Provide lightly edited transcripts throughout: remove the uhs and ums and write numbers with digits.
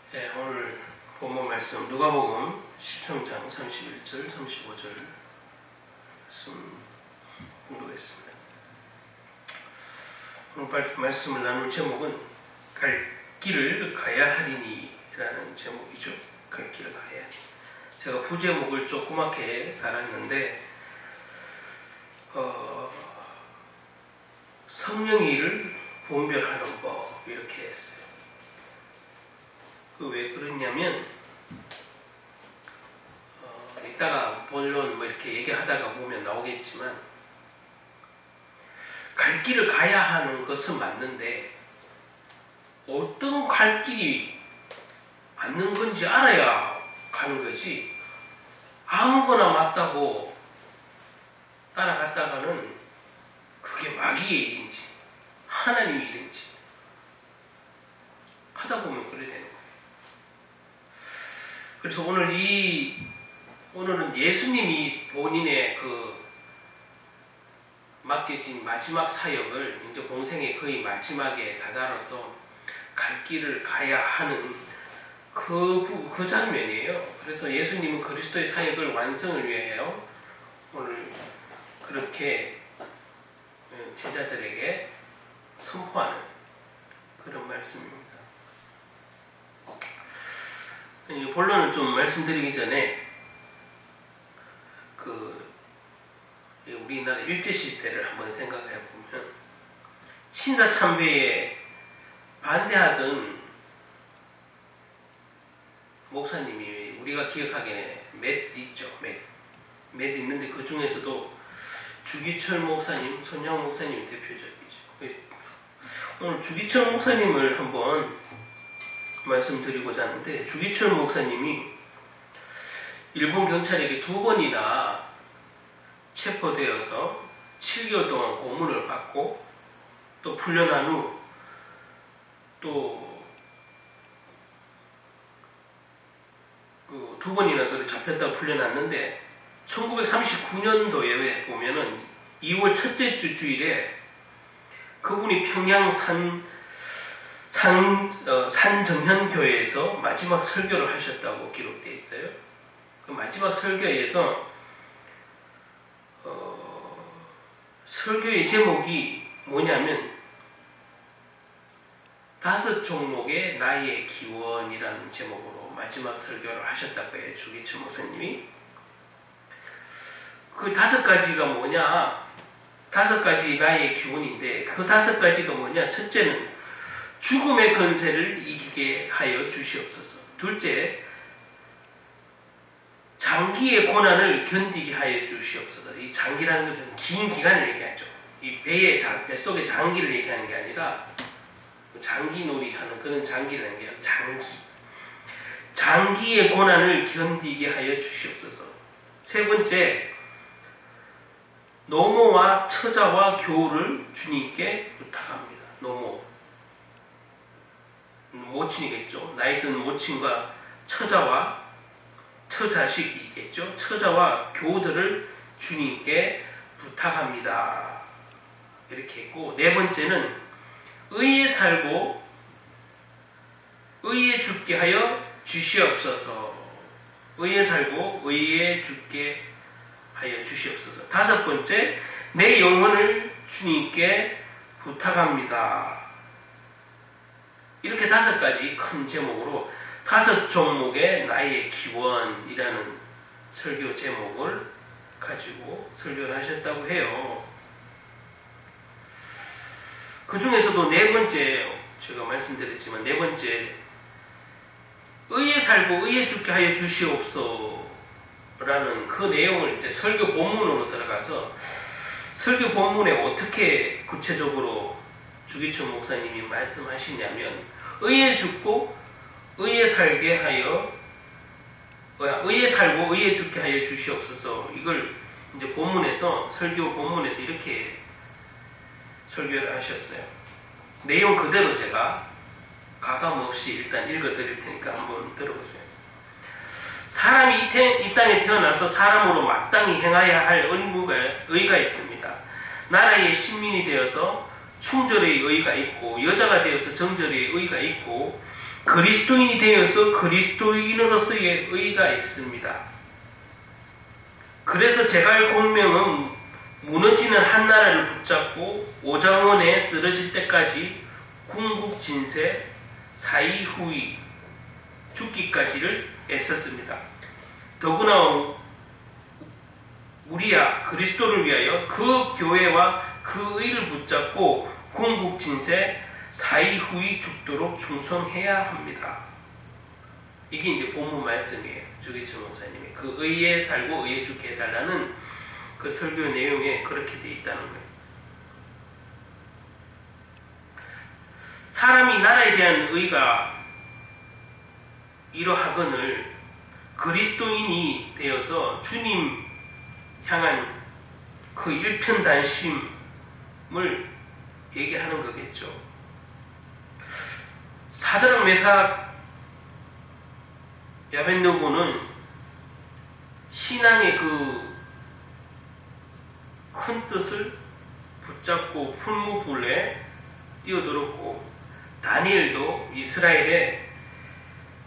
네, 오늘 본문 말씀 누가복음 13장 31절 35절 말씀 공부하겠습니다. 오늘 말씀을 나눌 제목은 갈 길을 가야 하리니 라는 제목이죠. 갈 길을 가야 하리. 제가 부제목을 조그맣게 달았는데 성령의 일을 분별하는 법 이렇게 했어요. 왜 그러냐면 이따가 본론 이렇게 얘기하다가 보면 나오겠지만 갈 길을 가야 하는 것은 맞는데 어떤 갈 길이 맞는 건지 알아야 가는 거지 아무거나 맞다고 따라갔다가는 그게 마귀의 일인지 하나님의 일인지 하다 보면 그래 되는 거예요. 그래서 오늘은 예수님이 본인의 맡겨진 마지막 사역을 이제 공생의 거의 마지막에 다다라서 갈 길을 가야 하는 그 장면이에요. 그래서 예수님은 그리스도의 사역을 완성을 위하여 오늘 그렇게 제자들에게 선포하는 그런 말씀입니다. 본론을 좀 말씀드리기 전에 우리나라 일제시대를 한번 생각해 보면 신사참배에 반대하던 목사님이 우리가 기억하기에 몇 있죠. 몇 있는데 그 중에서도 주기철 목사님, 손양 목사님이 대표적이죠. 오늘 주기철 목사님을 한번 말씀드리고자 하는데 주기철 목사님이 일본 경찰에게 2번이나 체포되어서 7개월 동안 고문을 받고 또 풀려난 후 또 2번이나 잡혔다가 풀려났는데 1939년도에 보면은 2월 첫째 주 주일에 그분이 평양 산정현교회에서 마지막 설교를 하셨다고 기록되어 있어요. 그 마지막 설교에서 설교의 제목이 뭐냐면 5 종목의 나의 기원이라는 제목으로 마지막 설교를 하셨다고 해요. 주기철 목사님이. 그 5가지가 뭐냐? 5가지 나의 기원인데 그 5가지가 뭐냐? 첫째는 죽음의 권세를 이기게 하여 주시옵소서. 둘째, 장기의 고난을 견디게 하여 주시옵소서. 이 장기라는 것은 긴 기간을 얘기하죠. 이 뱃속의 장기를 얘기하는 게 아니라 장기놀이 하는 그런 장기라는 게 아니라 장기의 고난을 견디게 하여 주시옵소서. 세 번째, 노모와 처자와 교우를 주님께 부탁합니다. 노모, 모친이겠죠. 나이 든 모친과 처자식이겠죠. 처자와 교우들을 주님께 부탁합니다. 이렇게 했고, 네 번째는 의에 살고 의에 죽게 하여 주시옵소서. 의에 살고 의에 죽게 하여 주시옵소서. 5번째, 내 영혼을 주님께 부탁합니다. 이렇게 5가지 큰 제목으로 5 종목의 나의 기원이라는 설교 제목을 가지고 설교를 하셨다고 해요. 그 중에서도 4번째, 제가 말씀드렸지만 4번째, 의에 살고 의에 죽게 하여 주시옵소서 라는 그 내용을 이제 설교 본문으로 들어가서 설교 본문에 어떻게 구체적으로 주기철 목사님이 말씀하시냐면 의에 죽고 의에 살게 하여 의에 살고 의에 죽게 하여 주시옵소서. 이걸 이제 본문에서 설교 본문에서 이렇게 설교를 하셨어요. 내용 그대로 제가 가감 없이 일단 읽어드릴 테니까 한번 들어보세요. 사람이 이 땅에 태어나서 사람으로 마땅히 행해야 할 의가 있습니다. 나라의 신민이 되어서 충절의 의가 있고 여자가 되어서 정절의 의가 있고 그리스도인이 되어서 그리스도인으로서의 의가 있습니다. 그래서 제갈 공명은 무너지는 한 나라를 붙잡고 오장원에 쓰러질 때까지 궁극진세 사이후이 죽기까지를 애썼습니다. 더구나 우리야 그리스도를 위하여 그 교회와 그 의를 붙잡고 궁극진세 사이후이 죽도록 충성해야 합니다. 이게 이제 본문 말씀이에요. 주기철 목사님이 그 의에 살고 의에 죽게 해달라는 그 설교 내용에 그렇게 돼 있다는 거예요. 사람이 나라에 대한 의가 이러하거늘 그리스도인이 되어서 주님 향한 그 일편단심을 얘기하는 거겠죠. 사드락 메삭 야벳느고는 신앙의 그 큰 뜻을 붙잡고 풀무불에 뛰어들었고, 다니엘도 이스라엘의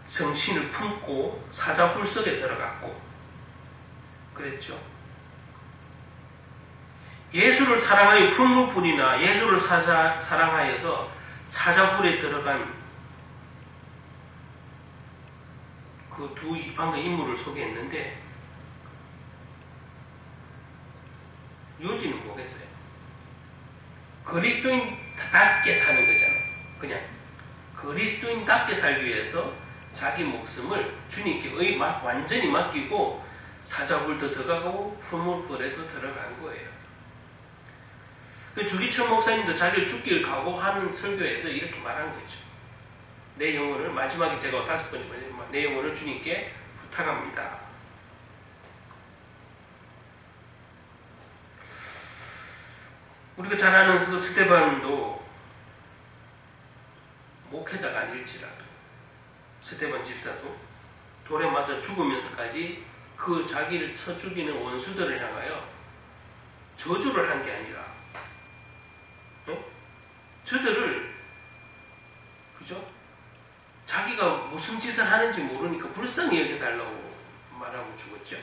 정신을 품고 사자굴 속에 들어갔고 그랬죠. 예수를 사랑하여 풀무불이나 예수를 사랑하여서 사자굴에 들어간 그 두 방금 인물을 소개했는데, 요지는 뭐겠어요? 그리스도인답게 사는 거잖아요. 그냥 그리스도인답게 살기 위해서 자기 목숨을 주님께 완전히 맡기고 사자굴도 들어가고 풀무불에도 들어간 거예요. 주기철 목사님도 자기를 죽길 각오하는 설교에서 이렇게 말한 거죠. 내 영혼을, 마지막에 제가 5번째 내 영혼을 주님께 부탁합니다. 우리가 잘 아는 그 스데반도 목회자가 아닐지라도, 스데반 집사도 돌에 맞아 죽으면서까지 그 자기를 쳐 죽이는 원수들을 향하여 저주를 한 게 아니라, 저들을, 그죠? 자기가 무슨 짓을 하는지 모르니까 불쌍히 여겨달라고 말하고 죽었죠.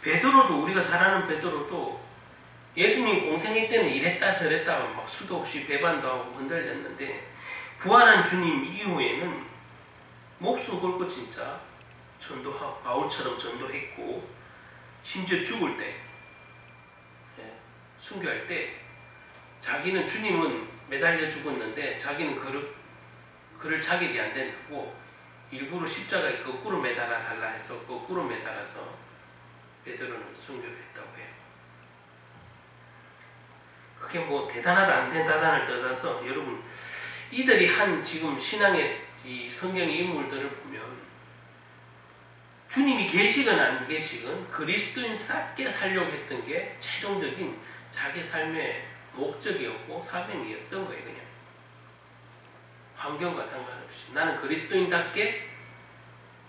베드로도, 우리가 잘 아는 베드로도 예수님 공생애 때는 이랬다 저랬다 막 수도 없이 배반도 하고 흔들렸는데, 부활한 주님 이후에는 목숨 걸고 진짜 전도하고 바울처럼 전도했고, 심지어 죽을 때, 순교할 때 자기는, 주님은 매달려 죽었는데 자기는 그럴 자격이 안 된다고 일부러 십자가에 거꾸로 매달아 달라 해서 거꾸로 매달아서 베드로는 순교를 했다고 해요. 그게 뭐 대단하다 안 대단하다를 떠나서, 여러분 이들이 한 지금 신앙의 이 성경의 인물들을 보면 주님이 계시건 안 계시건 그리스도인 싹게 살려고 했던 게 최종적인 자기 삶의 목적이었고 사명이었던 거예요. 그냥 환경과 상관없이 나는 그리스도인답게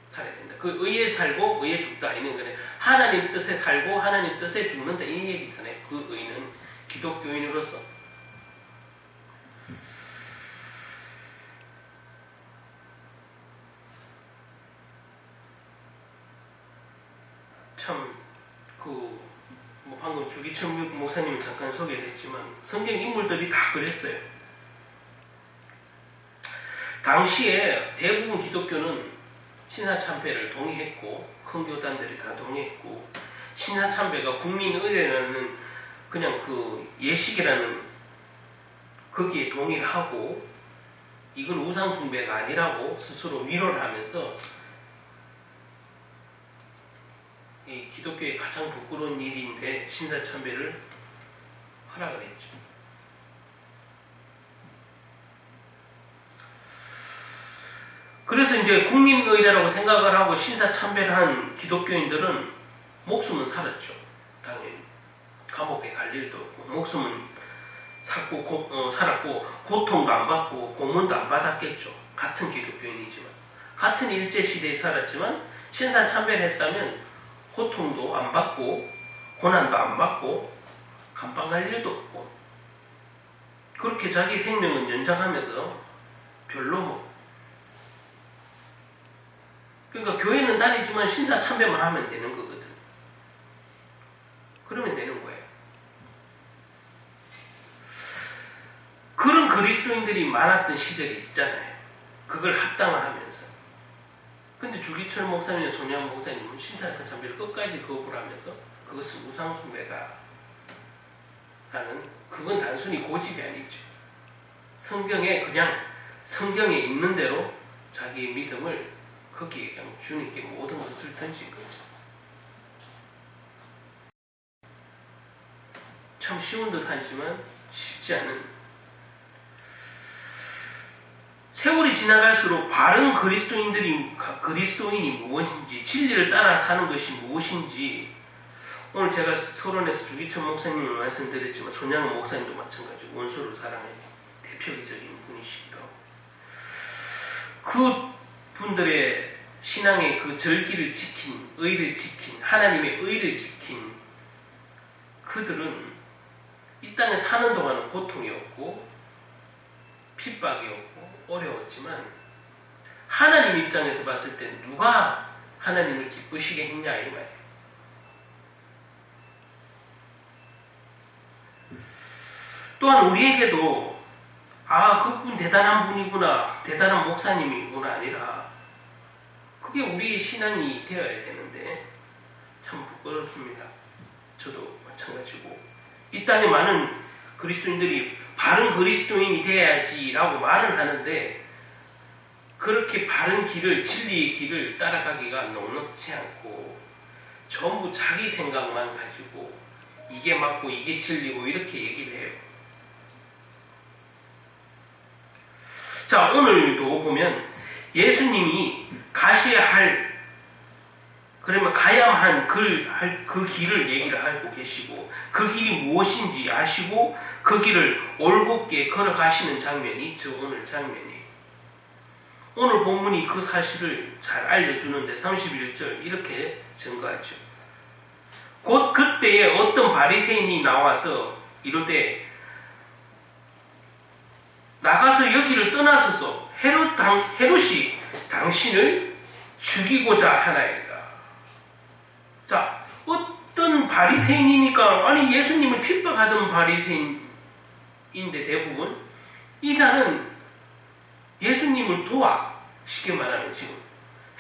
살아야 된다. 그 의에 살고 의에 죽다 이는 거는 하나님 뜻에 살고 하나님 뜻에 죽는다 이 얘기잖아요. 그 의는 기독교인으로서. 참 뭐 방금 주기철 목사님이 잠깐 소개를 했지만 성경 인물들이 다 그랬어요. 당시에 대부분 기독교는 신사참배를 동의했고, 큰 교단들이 다 동의했고, 신사참배가 국민의회라는 그냥 그 예식이라는 거기에 동의를 하고, 이건 우상숭배가 아니라고 스스로 위로를 하면서 이 기독교의 가장 부끄러운 일인데 신사참배를 허락을 했죠. 그래서 이제 국민의례라고 생각을 하고 신사참배를 한 기독교인들은 목숨은 살았죠. 당연히 감옥에 갈 일도 없고 목숨은 살았고 고통도 안 받고 고문도 안 받았겠죠. 같은 기독교인이지만, 같은 일제시대에 살았지만 신사참배를 했다면 고통도 안 받고 고난도 안 받고 감방갈 일도 없고 그렇게 자기 생명은 연장하면서 별로 뭐. 그러니까 교회는 다니지만 신사 참배만 하면 되는 거거든. 그러면 되는 거예요. 그런 그리스도인들이 많았던 시절이 있잖아요. 그걸 합당화하면서. 근데 주기철 목사님과 손양 목사님은 신사 참배를 끝까지 거부를 하면서 그것은 우상숭배다 라는, 그건 단순히 고집이 아니죠. 성경에 그냥 성경에 있는 대로 자기의 믿음을 거기에 그냥 주님께 모든 것을 던진 거죠. 참 쉬운 듯 하지만 쉽지 않은, 세월이 지나갈수록 바른 그리스도인이 무엇인지, 진리를 따라 사는 것이 무엇인지, 오늘 제가 서론에서 주기철 목사님을 말씀드렸지만 손양원 목사님도 마찬가지고 원수를 사랑하는 대표적인 분이시기도 하고, 그 분들의 신앙의 그 절기를 지킨, 의를 지킨, 하나님의 의를 지킨 그들은 이 땅에 사는 동안은 고통이 없고 핍박이 없고 어려웠지만, 하나님 입장에서 봤을 때 누가 하나님을 기쁘시게 했냐 이 말이에요. 또한 우리에게도 그분 대단한 분이구나, 대단한 목사님이구나 아니라 그게 우리의 신앙이 되어야 되는데 참 부끄럽습니다. 저도 마찬가지고, 이 땅에 많은 그리스도인들이 바른 그리스도인이 돼야지라고 말을 하는데 그렇게 바른 길을, 진리의 길을 따라가기가 넉넉지 않고 전부 자기 생각만 가지고 이게 맞고 이게 진리고 이렇게 얘기를 해요. 자, 오늘도 보면 예수님이 가셔야 할, 그러면 가야만 한 그 길을 얘기를 하고 계시고, 그 길이 무엇인지 아시고 그 길을 올곧게 걸어가시는 장면이 있죠. 오늘 장면이. 오늘 본문이 그 사실을 잘 알려주는데 31절 이렇게 증거하죠. 곧 그때에 어떤 바리새인이 나와서 이르되 나가서 여기를 떠나소서, 헤롯이 당신을 죽이고자 하나이다. 자, 어떤 바리새인이니까, 아니 예수님을 핍박하던 바리새인인데 대부분 이 자는 예수님을 도와, 쉽게 말하면 지금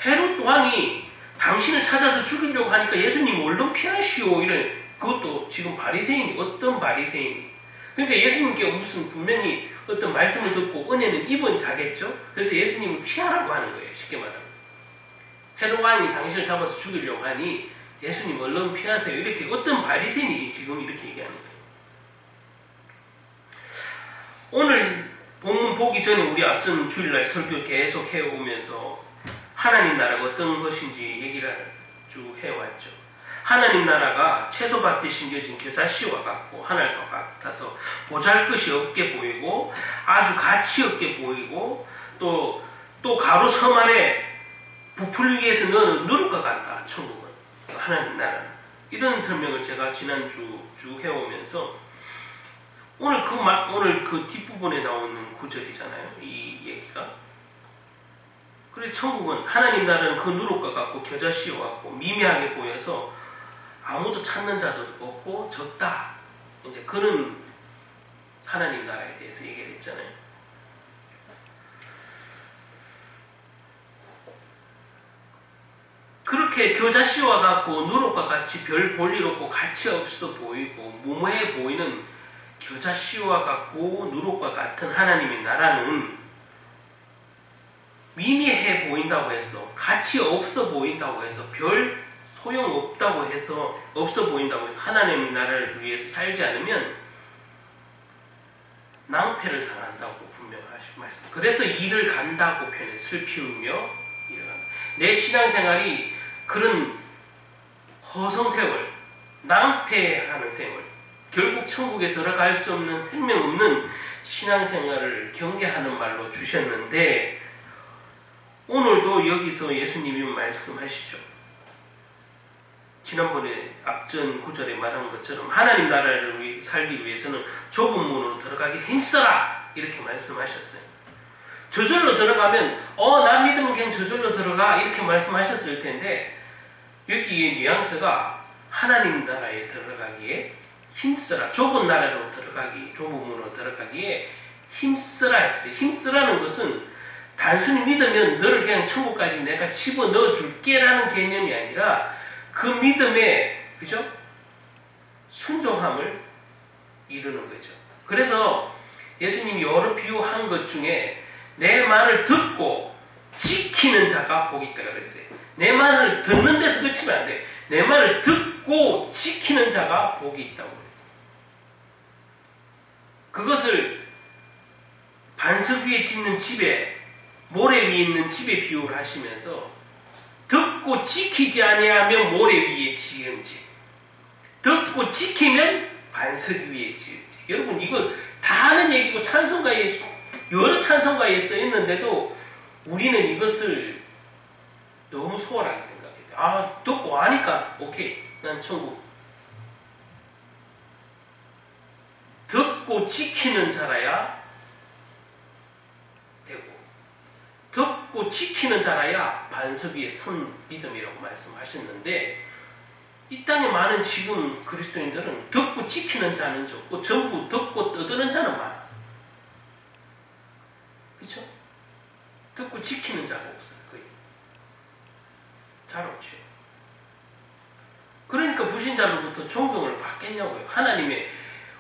헤롯 왕이 당신을 찾아서 죽이려고 하니까 예수님 얼른 피하시오, 이런, 그것도 지금 바리새인이, 어떤 바리새인이, 그러니까 예수님께 무슨 분명히 어떤 말씀을 듣고 은혜는 입은 자겠죠. 그래서 예수님을 피하라고 하는 거예요, 쉽게 말하면. 헤롯 왕이 당신을 잡아서 죽이려고 하니 예수님 얼른 피하세요, 이렇게 어떤 바리새인이 지금 이렇게 얘기하는 거예요. 오늘 본문 보기 전에 우리 앞선 주일날 설교 계속 해오면서 하나님 나라가 어떤 것인지 얘기를 쭉 해왔죠. 하나님 나라가 채소밭에 심겨진 겨자씨와 같고 하늘과 같아서 보잘것이 없게 보이고 아주 가치 없게 보이고 또 가루 섬 안에 부풀 위에서 넣는 누룩과 같다. 천국은, 하나님 나라는. 이런 설명을 제가 지난주 쭉 해오면서 오늘 그 뒷부분에 나오는 구절이잖아요. 이 얘기가. 그래서 천국은, 하나님 나라는 그 누룩과 같고 겨자씨와 같고 미미하게 보여서 아무도 찾는 자도 없고 적다. 이제 그런 하나님 나라에 대해서 얘기를 했잖아요. 그렇게 겨자씨와 같고 누룩과 같이 별 볼일 없고 가치 없어 보이고 무모해 보이는 겨자씨와 같고 누룩과 같은 하나님의 나라는 미미해 보인다고 해서, 가치 없어 보인다고 해서, 별 소용없다고 해서, 없어 보인다고 해서 하나님의 나라를 위해서 살지 않으면 낭패를 당한다고 분명하신 말씀. 그래서 일을 간다고 표현해, 슬피우며 일을 간다. 내 신앙생활이 그런 허송세월, 낭패하는 세월, 결국 천국에 들어갈 수 없는 생명 없는 신앙생활을 경계하는 말로 주셨는데, 오늘도 여기서 예수님이 말씀하시죠. 지난번에 앞전 구절에 말한 것처럼 하나님 나라를 살기 위해서는 좁은 문으로 들어가길 힘써라, 이렇게 말씀하셨어요. 저절로 들어가면 나 믿으면 그냥 저절로 들어가 이렇게 말씀하셨을 텐데 여기에 뉘앙스가 하나님 나라에 들어가기에 힘쓰라. 좁은 나라로 들어가기, 좁은 문으로 들어가기에 힘쓰라 했어요. 힘쓰라는 것은 단순히 믿으면 너를 그냥 천국까지 내가 집어넣어 줄게라는 개념이 아니라 그 믿음의 그죠? 순종함을 이루는 거죠. 그래서 예수님이 여러 비유한 것 중에 내 말을 듣고 지키는 자가 복이 있다고 그랬어요. 내 말을 듣는 데서 그치면 안 돼. 내 말을 듣고 지키는 자가 복이 있다고 그랬어요. 그것을 반석 위에 짓는 집에, 모래 위에 있는 집에 비유를 하시면서 듣고 지키지 아니하면 모래 위에 지은 집, 듣고 지키면 반석 위에 지은 집. 여러분 이거 다 하는 얘기고 찬송가에 여러 찬송가에 써 있는데도 우리는 이것을 너무 소홀하게 생각했어요. 듣고 아니까 오케이, 난 천국. 듣고 지키는 자라야 되고, 듣고 지키는 자라야 반석 위에 선 믿음이라고 말씀하셨는데, 이 땅에 많은 지금 그리스도인들은 듣고 지키는 자는 적고 전부 듣고 떠드는 자는 많아. 그렇죠? 듣고 지키는 자가 없어요. 거의. 잘 없죠. 그러니까 불신자로부터 존경을 받겠냐고요. 하나님의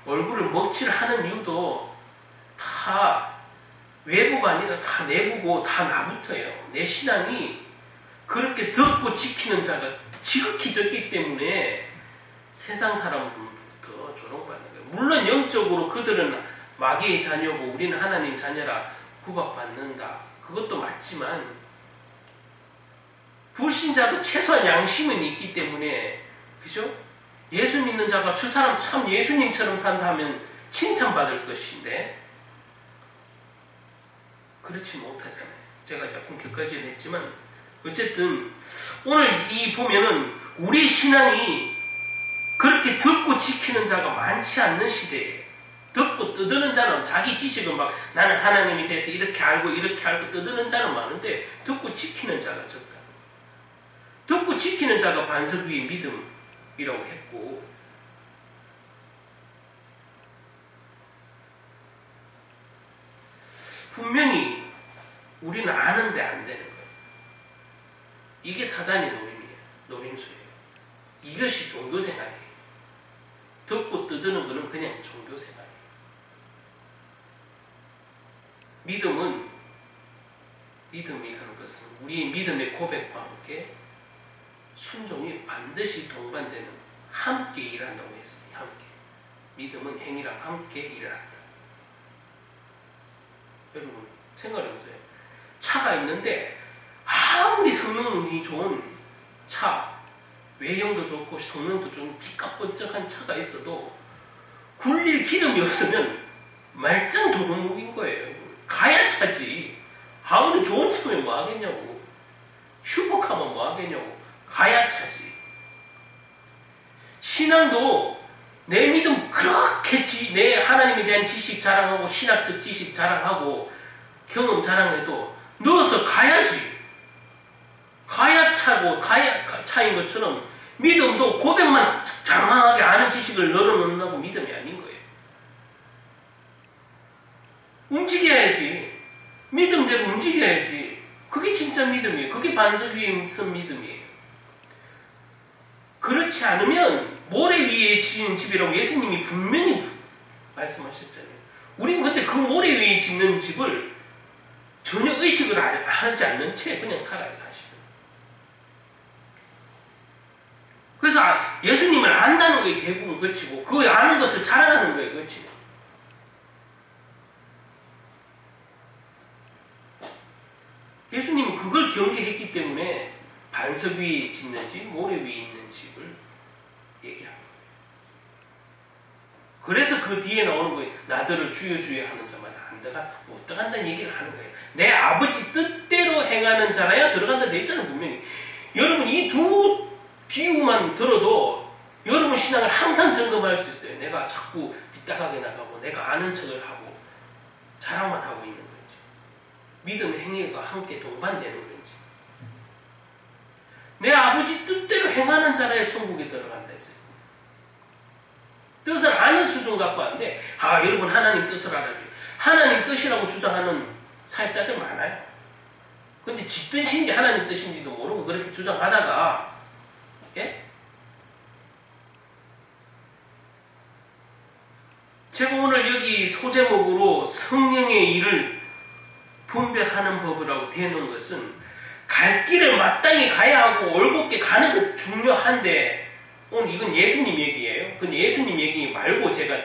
얼굴을 먹칠하는 이유도 다 외부가 아니라 다 내부고 다 나부터예요. 내 신앙이 그렇게 듣고 지키는 자가 지극히 적기 때문에 세상 사람들부터 조롱받는 거예요. 물론 영적으로 그들은 마귀의 자녀고 우리는 하나님 자녀라 구박받는다. 그것도 맞지만 불신자도 최소한 양심은 있기 때문에, 그죠? 예수 믿는 자가 저 사람 참 예수님처럼 산다면 칭찬받을 것인데 그렇지 못하잖아요. 제가 조금 격가지는 했지만 어쨌든 오늘 이 보면은 우리 신앙이 그렇게 듣고 지키는 자가 많지 않는 시대에, 듣고 떠드는 자는 자기 지식은 막 나는 하나님에 대해서 이렇게 알고 떠드는 자는 많은데 듣고 지키는 자가 적다. 듣고 지키는 자가 반석 위의 믿음이라고 했고, 분명히 우리는 아는데 안 되는 거예요. 이게 사단의 노림수예요. 이것이 종교생활이에요. 듣고 떠드는 거는 그냥 종교생활이에요. 믿음이라는 것은 우리의 믿음의 고백과 함께 순종이 반드시 동반되는, 함께 일한다고 했어요. 함께. 믿음은 행위랑 함께 일을 한다. 여러분 생각해보세요. 차가 있는데 아무리 성능이 좋은 차, 외형도 좋고 성능도 좀 삐까뻔쩍한 차가 있어도 굴릴 기름이 없으면 말짱 도루묵인 거예요. 가야 차지. 아무리 좋은 차면 뭐 하겠냐고. 슈퍼카면 뭐 하겠냐고. 가야 차지. 신앙도 내 믿음 그렇게 내 하나님에 대한 지식 자랑하고 신학적 지식 자랑하고 경험 자랑해도 넣어서 가야지. 가야 차고 가야 차인 것처럼 믿음도 고백만 장황하게 아는 지식을 넣어놓는다고 믿음이 아닌 거예요. 움직여야지. 믿음대로 움직여야지. 그게 진짜 믿음이에요. 그게 반석 위에 선 믿음이에요. 그렇지 않으면 모래 위에 지은 집이라고 예수님이 분명히 말씀하셨잖아요. 우리는 근데 그 모래 위에 짓는 집을 전혀 의식을 하지 않는 채 그냥 살아요, 사실은. 그래서 예수님을 안다는 거에 대부분 그치고 그 아는 것을 자랑하는 거에 그치고 예수님은 그걸 경계했기 때문에 반석 위에 짓는 집, 모래 위에 있는 집을 얘기하는 거예요. 그래서 그 뒤에 나오는 거예요. 나더러 주여 주여 하는 자마다 못 들어간다는 얘기를 하는 거예요. 내 아버지 뜻대로 행하는 자라야 들어간다 냈잖아요, 분명히. 여러분 이 두 비유만 들어도 여러분 신앙을 항상 점검할 수 있어요. 내가 자꾸 빗딱하게 나가고 내가 아는 척을 하고 자랑만 하고 있는 거지. 믿음의 행위가 함께 동반되는 건지. 내 아버지 뜻대로 행하는 자라야 천국에 들어간다 했어요. 뜻을 아는 수준 갖고 안 돼. 여러분 하나님 뜻을 알아줘. 하나님 뜻이라고 주장하는 사역자들 많아요. 근데 지 뜻인지 하나님 뜻인지도 모르고 그렇게 주장하다가 예? 제가 오늘 여기 소제목으로 성령의 일을 분별하는 법이라고 대놓은 것은 갈 길을 마땅히 가야 하고 올곧게 가는 것 중요한데 오늘 이건 예수님 얘기예요. 근데 예수님 얘기 말고 제가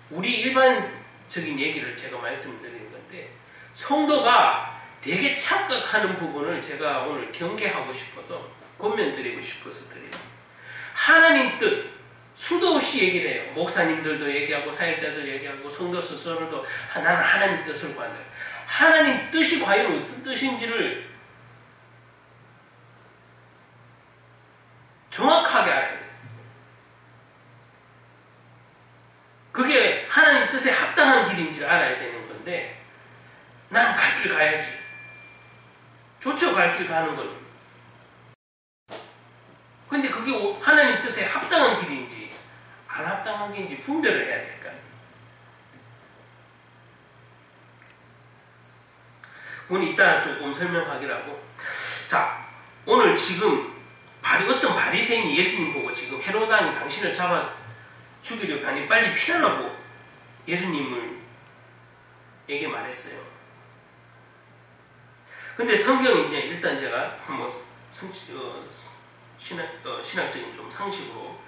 우리 일반적인 얘기를 제가 말씀드리는 건데 성도가 되게 착각하는 부분을 제가 오늘 경계하고 싶어서 권면드리고 싶어서 드려요. 하나님 뜻 수도 없이 얘기를 해요. 목사님들도 얘기하고 사역자들 얘기하고 성도 스스로도 나는 하나님 뜻을 구한다. 하나님 뜻이 과연 어떤 뜻인지를 정확하게 알아야 돼요. 그게 하나님 뜻에 합당한 길인지를 알아야 되는 건데 난 갈 길 가야지. 좋죠, 갈 길 가는 건. 근데 그게 하나님 뜻에 합당한 길인지 안 합당한 길인지 분별을 해야 될까요? 오늘 이따 조금 설명하기라고. 자, 오늘 지금 어떤 바리새인이 예수님 보고 지금 헤롯 왕이 당신을 잡아 죽이려고 하니 빨리 피하라고 예수님을 에게 말했어요. 근데 성경이 이제 일단 제가 신학적인 좀 상식으로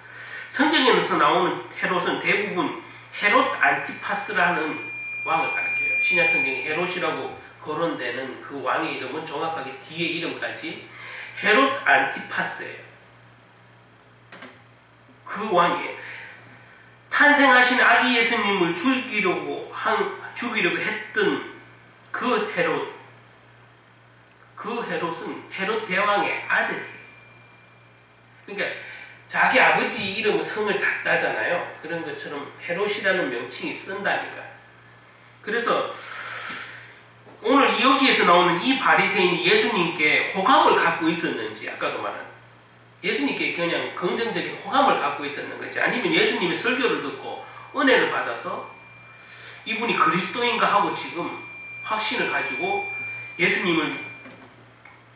성경에서 나오는 헤롯은 대부분 헤롯 안티파스라는 왕을 가리켜요. 신약 성경에 헤롯이라고 거론되는 그 왕의 이름은 정확하게 뒤에 이름까지 헤롯 안티파스예요. 그 왕이에요. 탄생하신 아기 예수님을 죽이려고 했던 그 헤롯은 헤롯 대왕의 아들이에요. 그러니까 자기 아버지 이름 성을 다 따잖아요. 그런 것처럼 헤롯이라는 명칭이 쓴다니까. 그래서 오늘 여기에서 나오는 이 바리새인이 예수님께 호감을 갖고 있었는지, 아까도 말한 예수님께 그냥 긍정적인 호감을 갖고 있었는 건지, 아니면 예수님의 설교를 듣고 은혜를 받아서 이분이 그리스도인가 하고 지금 확신을 가지고 예수님을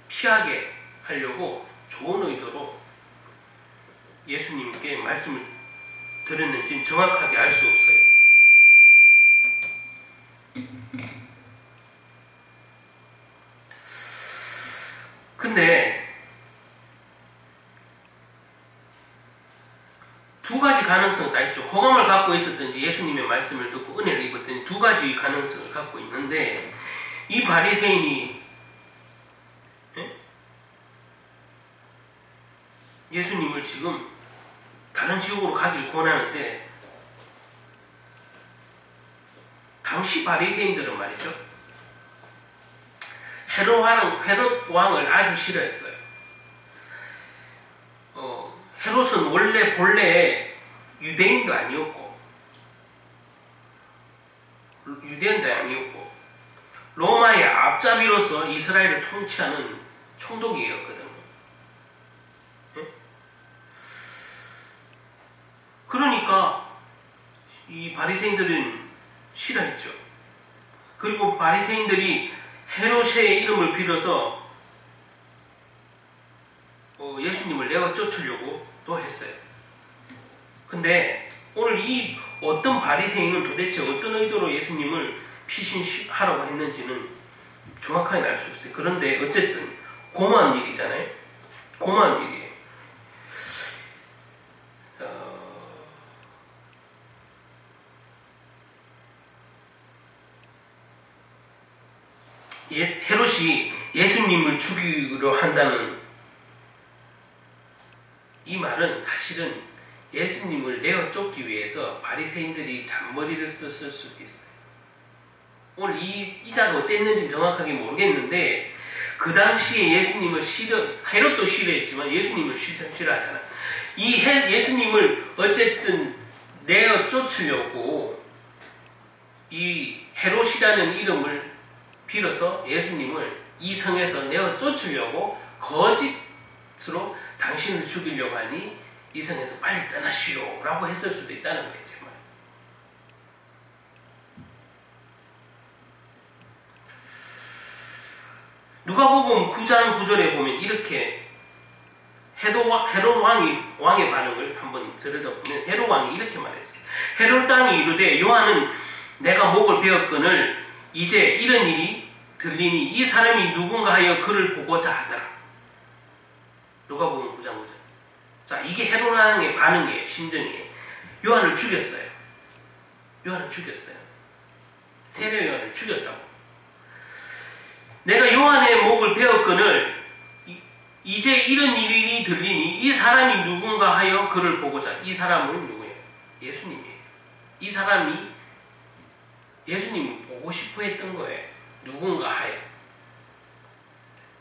피하게 하려고 좋은 의도로 예수님께 말씀을 드렸는지는 정확하게 알 수 없어요. 근데 두 가지 가능성이 다 있죠. 호감을 갖고 있었든지 예수님의 말씀을 듣고 은혜를 입었든지 두 가지 가능성을 갖고 있는데 이 바리새인이 예수님을 지금 다른 지옥으로 가기를 권하는데 당시 바리새인들은 말이죠. 헤롯 왕을 아주 싫어했어요. 헤롯은 본래 유대인도 아니었고 로마의 앞잡이로서 이스라엘을 통치하는 총독이었거든요. 그러니까 이 바리새인들은 싫어했죠. 그리고 바리새인들이 헤롯의 이름을 빌어서 예수님을 내어 쫓으려고 또 했어요. 근데 오늘 이 어떤 바리새인은 도대체 어떤 의도로 예수님을 피신하라고 했는지는 정확하게 알 수 없어요. 그런데 어쨌든 고마운 일이잖아요. 고마운 일이에요. 헤롯이 예수님을 죽이려 한다는 이 말은 사실은 예수님을 내어 쫓기 위해서 바리새인들이 잔머리를 썼을 수도 있어요. 오늘 이 자가 어땠는지 정확하게 모르겠는데 그 당시에 예수님을 헤롯도 싫어했지만 예수님을 싫어하잖아요. 예수님을 어쨌든 내어 쫓으려고 이 헤롯이라는 이름을 빌어서 예수님을 이 성에서 내어 쫓으려고 거짓으로 당신을 죽이려고 하니 이 성에서 빨리 떠나시오 라고 했을 수도 있다는 거예요. 정말. 누가복음 9장 9절에 보면 이렇게 헤롯 왕의 반응을 한번 들여다보면 헤롯 왕이 이렇게 말했어요. 헤롯 왕이 이르되 요한은 내가 목을 베었거늘 이제 이런 일이 들리니 이 사람이 누군가 하여 그를 보고자 하더라. 누가복음 9장 9절. 자, 이게 헤롯 왕의 반응이에요. 심정이에요. 요한을 죽였어요. 요한을 죽였어요. 세례 요한을 죽였다고. 내가 요한의 목을 베었거늘 이제 이런 일이 들리니 이 사람이 누군가 하여 그를 보고자. 이 사람은 누구예요? 예수님이에요. 이 사람이 예수님을 보고 싶어 했던 거예요. 누군가 하여.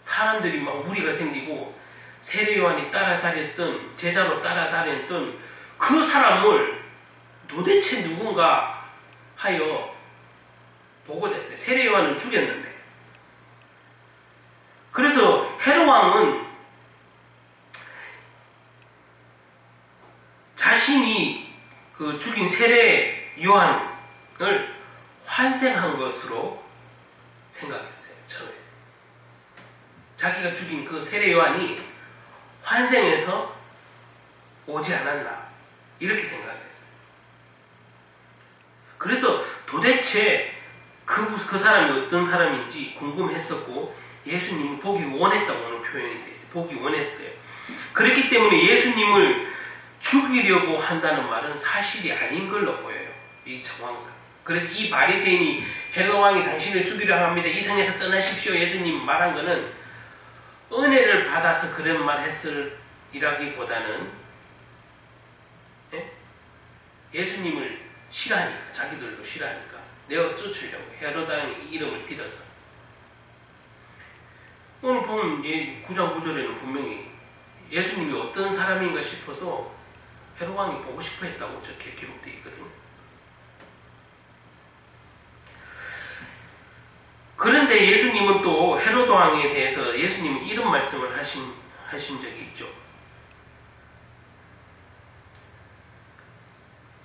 사람들이 막 무리가 생기고 세례 요한이 따라다녔던 제자로 따라다녔던 그 사람을 도대체 누군가 하여 보고 됐어요. 세례 요한은 죽였는데. 그래서 헤롯 왕은 자신이 그 죽인 세례 요한을 환생한 것으로 생각했어요. 처음에. 자기가 죽인 그 세례 요한이 환생해서 오지 않았나 이렇게 생각했어요. 그래서 도대체 그 사람이 어떤 사람인지 궁금했었고 예수님을 보기 원했다고 하는 표현이 되어 있어요. 보기 원했어요. 그렇기 때문에 예수님을 죽이려고 한다는 말은 사실이 아닌 걸로 보여요. 이 정황상. 그래서 이 바리새인이 헤롯 왕이 당신을 죽이려 합니다. 이 성에서 떠나십시오. 예수님 말한 거는 은혜를 받아서 그런 말 했으리라기보다는 예수님을 싫어하니까, 자기들도 싫어하니까 내어 쫓으려고 헤롯 왕의 이름을 빌어서. 오늘 보면 9장 9절에는 분명히 예수님이 어떤 사람인가 싶어서 헤롯 왕이 보고 싶어 했다고 저렇게 기록되어 있거든요. 그런데 예수님은 또 헤롯 왕에 대해서 예수님은 이런 말씀을 하신 적이 있죠.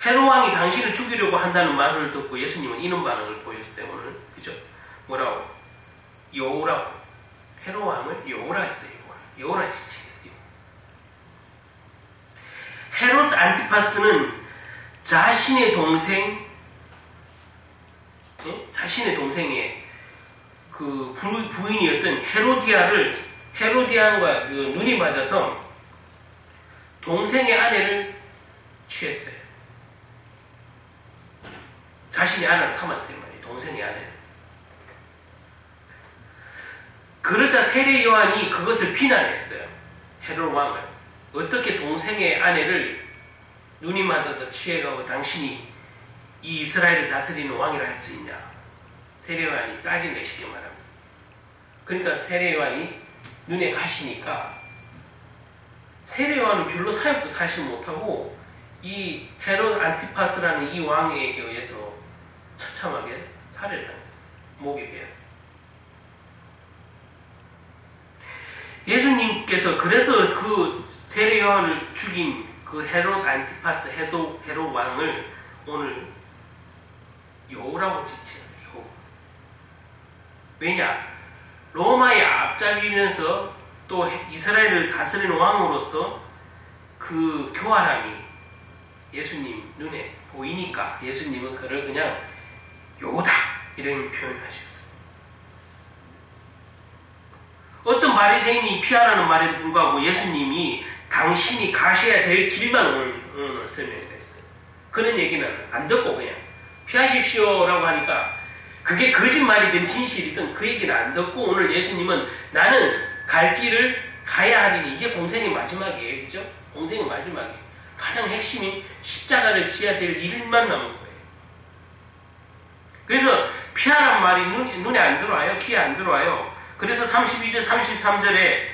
헤롯 왕이 당신을 죽이려고 한다는 말을 듣고 예수님은 이런 반응을 보였어요. 오늘. 그죠? 뭐라고? 여우라고. 헤롯 왕을 여우라 했어요. 여우라 지칭했어요. 헤롯 안티파스는 자신의 동생의 그 부인이었던 헤로디안과 그 눈이 맞아서 동생의 아내를 취했어요. 자신의 아내를 삼았단 말이에요. 동생의 아내를. 그러자 세례 요한이 그것을 비난했어요. 헤롯 왕을. 어떻게 동생의 아내를 눈이 맞아서 취해가고 당신이 이 이스라엘을 다스리는 왕이라 할 수 있냐. 세례 요한이 따진 거예요. 쉽게 말하면. 그러니까 세례 요한이 눈에 가시니까 세례 요한은 별로 사역도 사실 못하고 이 헤롯 안티파스라는 이 왕에게 의해서 처참하게 살해를 당했어요. 목에 베어. 예수님께서 그래서 그 세례 요한을 죽인 그 헤롯 안티파스 헤롯 왕을 오늘 여우라고 지칭해요. 여우. 왜냐? 로마에 앞잡이면서 또 이스라엘을 다스리는 왕으로서 그 교활함이 예수님 눈에 보이니까 예수님은 그를 그냥 여우다 이런 표현을 하셨어요. 어떤 바리새인이 피하라는 말에도 불구하고 예수님이 당신이 가셔야 될 길만 오늘 설명을 했어요. 그런 얘기는 안 듣고 그냥 피하십시오라고 하니까 그게 거짓말이든 진실이든 그 얘기는 안 듣고 오늘 예수님은 나는 갈 길을 가야 하리니 이게 공생의 마지막이에요. 그죠? 공생의 마지막이에요. 가장 핵심인 십자가를 지어야 될 일만 남은 거예요. 그래서 피하란 말이 눈에 안 들어와요. 귀에 안 들어와요. 그래서 32절, 33절에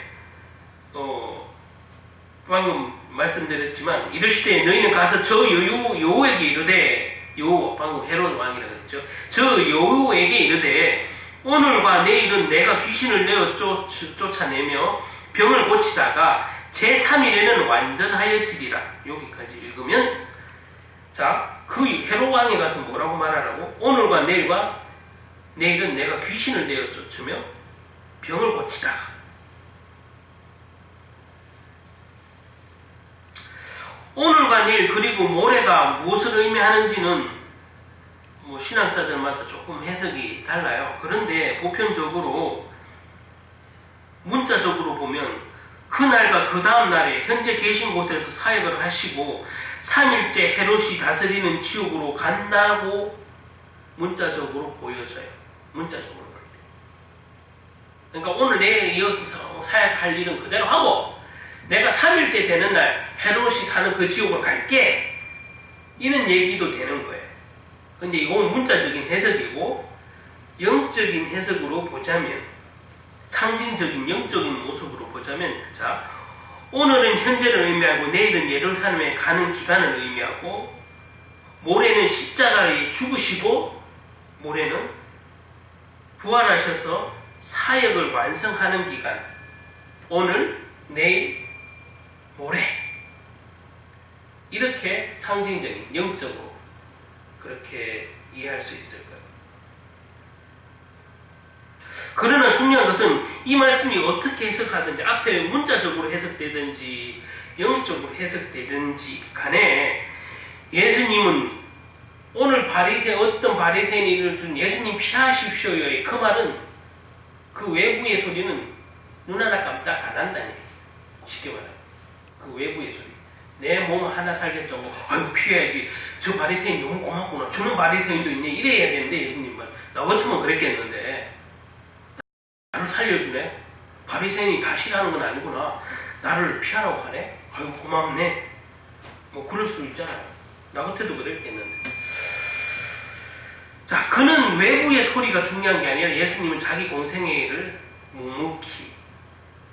방금 말씀드렸지만 이르시되 너희는 가서 저 여우에게 이르되 여우 방금 헤롯 왕이라고 했죠. 저 여우에게 이르되 오늘과 내일은 내가 귀신을 내어 쫓아내며 병을 고치다가 제3일에는 완전하여지리라. 여기까지 읽으면, 자, 그 헤롯 왕에 가서 뭐라고 말하라고? 오늘과 내일은 내가 귀신을 내어 쫓으며 병을 고치다가. 오늘과 내일 그리고 모레가 무엇을 의미하는지는 뭐 신학자들마다 조금 해석이 달라요. 그런데 보편적으로 문자적으로 보면 그날과 그 다음 날에 현재 계신 곳에서 사역을 하시고 3일째 헤롯이 다스리는 지옥으로 간다고 문자적으로 보여져요. 문자적으로 볼 때. 그러니까 오늘 내 여기서 사역할 일은 그대로 하고 내가 3일째 되는 날 헤롯이 사는 그 지옥으로 갈게. 이런 얘기도 되는 거예요. 근데 이건 문자적인 해석이고 영적인 해석으로 보자면 상징적인 영적인 모습으로 보자면 자, 오늘은 현재를 의미하고 내일은 예루살렘에 가는 기간을 의미하고 모레는 십자가에 죽으시고 모레는 부활하셔서 사역을 완성하는 기간. 오늘, 내일, 모레. 이렇게 상징적인 영적으로 그렇게 이해할 수 있을 거예요. 그러나 중요한 것은 이 말씀이 어떻게 해석하든지 앞에 문자적으로 해석되든지 영적으로 해석되든지 간에 예수님은 오늘 어떤 바리새인을 준 예수님 피하십시오의 그 말은 그 외부의 소리는 눈 하나 깜짝 안 한다니. 쉽게 말하면 그 외부의 소리. 내 몸 하나 살겠다고 아유 피해야지. 저 바리새인 너무 고맙구나. 저런 바리새인도 있네. 이래야 되는데 예수님은 나 같으면 그랬겠는데 나를 살려주네. 바리새인이 다 싫어하는 건 아니구나. 나를 피하라고 하네. 아유 고맙네. 뭐 그럴 수 있잖아요. 나 같아도 그랬겠는데. 자, 그는 외부의 소리가 중요한 게 아니라 예수님은 자기 공생애를 묵묵히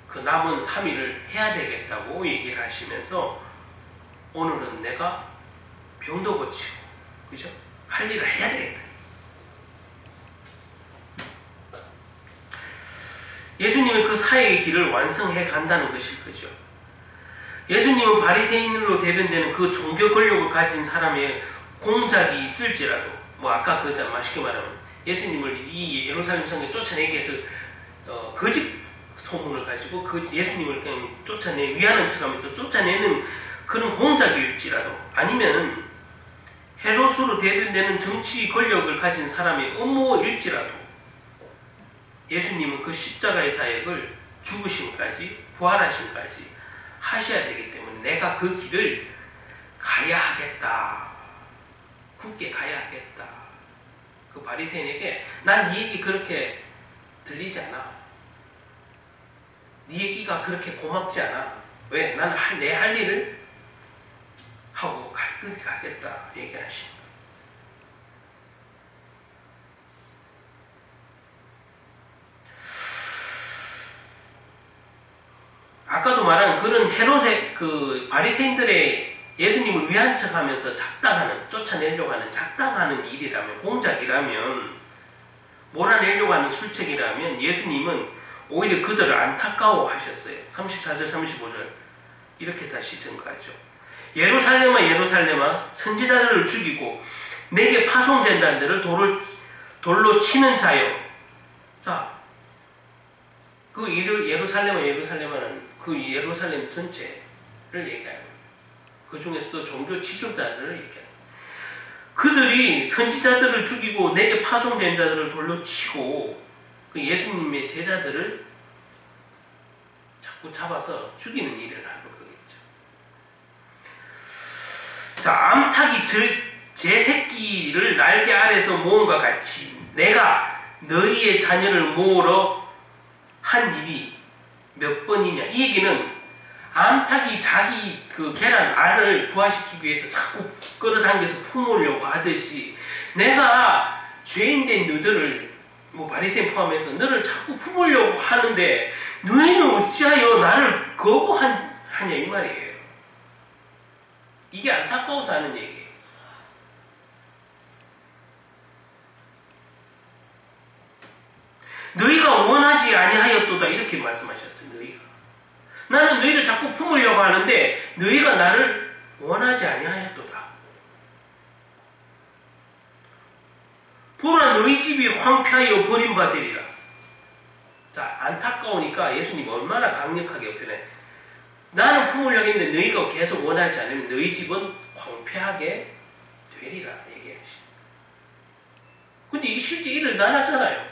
그 남은 3일을 해야 되겠다고 얘기를 하시면서 오늘은 내가 병도 고치고 그죠? 할 일을 해야 되겠다. 예수님은 그 사역의 길을 완성해 간다는 것일 거죠. 예수님은 바리새인으로 대변되는 그 종교 권력을 가진 사람의 공작이 있을지라도 뭐 아까 그 쉽게 말하면 예수님을 이 예루살렘 성에 쫓아내기 위해서 거짓 소문을 가지고 그 예수님을 그냥 위하는 척하면서 쫓아내는 그런 공작일지라도 아니면 헤롯으로 대변되는 정치 권력을 가진 사람의 음모일지라도 예수님은 그 십자가의 사역을 죽으심까지 부활하심까지 하셔야 되기 때문에 내가 그 길을 가야 하겠다. 굳게 가야 하겠다. 그 바리새인에게 난 네 얘기 그렇게 들리지 않아. 네 얘기가 그렇게 고맙지 않아. 왜? 나는 내 할 일을 하고 갈 길을 가겠다. 얘기하십니다. 아까도 말한 그런 헤롯의 그 바리새인들의 예수님을 위한 척하면서 쫓아내려고 하는 작당하는 일이라면, 공작이라면, 몰아내려고 하는 술책이라면 예수님은 오히려 그들을 안타까워하셨어요. 34절, 35절 이렇게 다시 증거하죠. 예루살렘아 예루살렘아 선지자들을 죽이고 내게 파송된 자들을 돌로 치는 자여. 자, 그 예루살렘아 예루살렘아는 그 예루살렘 전체를 얘기하는 그 중에서도 종교 지도자들을 얘기하는 그들이 선지자들을 죽이고 내게 파송된 자들을 돌로 치고 그 예수님의 제자들을 자꾸 잡아서 죽이는 일을 하는 거겠죠. 자, 암탉이 제 새끼를 날개 아래서 모음과 같이 내가 너희의 자녀를 모으러 한 일이 몇 번이냐. 이 얘기는 암탉이 자기 그 계란 알을 부화시키기 위해서 자꾸 끌어당겨서 품으려고 하듯이 내가 죄인된 너희들을 뭐 바리새인 포함해서 너를 자꾸 품으려고 하는데 너희는 어찌하여 나를 거부하냐 이 말이에요. 이게 안타까워서 하는 얘기예요. 너희가 원하지 아니하였도다 이렇게 말씀하셨어요. 너희가. 나는 너희를 자꾸 품으려고 하는데 너희가 나를 원하지 아니하였도다. 보라 너희 집이 황폐하여 버림받으리라. 자, 안타까우니까 예수님 얼마나 강력하게 표현해. 나는 품으려고 했는데 너희가 계속 원하지 않으면 너희 집은 황폐하게 되리라 얘기하시죠. 근데 이게 실제 일어나잖아요.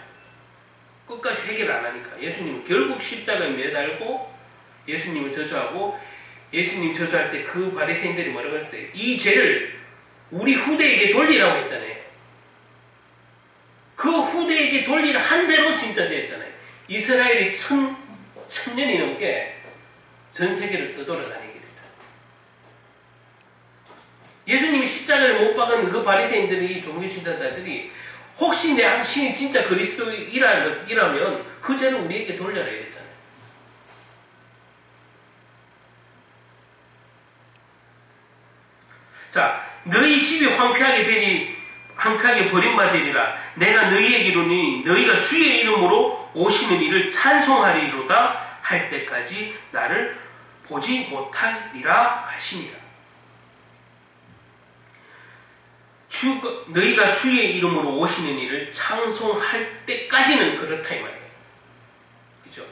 끝까지 해결 안 하니까. 예수님은 결국 십자가에 매달고 예수님을 저주하고 예수님 저주할 때 그 바리새인들이 뭐라고 했어요? 이 죄를 우리 후대에게 돌리라고 했잖아요. 그 후대에게 돌리라 한 대로 진짜 되었잖아요. 이스라엘이 천년이 넘게 전 세계를 떠돌아다니게 됐잖아요. 예수님이 십자가를 못 박은 그 바리새인들이 종교 지도자들이 혹시 내 당신이 진짜 그리스도이라면 그 죄를 우리에게 돌려라 이랬잖아요. 자, 너희 집이 황폐하게 버림받으리라. 내가 너희에게 이르노니 너희가 주의 이름으로 오시는 이를 찬송하리로다 할 때까지 나를 보지 못하리라 하시니라. 너희가 주의 이름으로 오시는 이를 찬송할 때까지는 그렇다 이 말이에요. 그죠?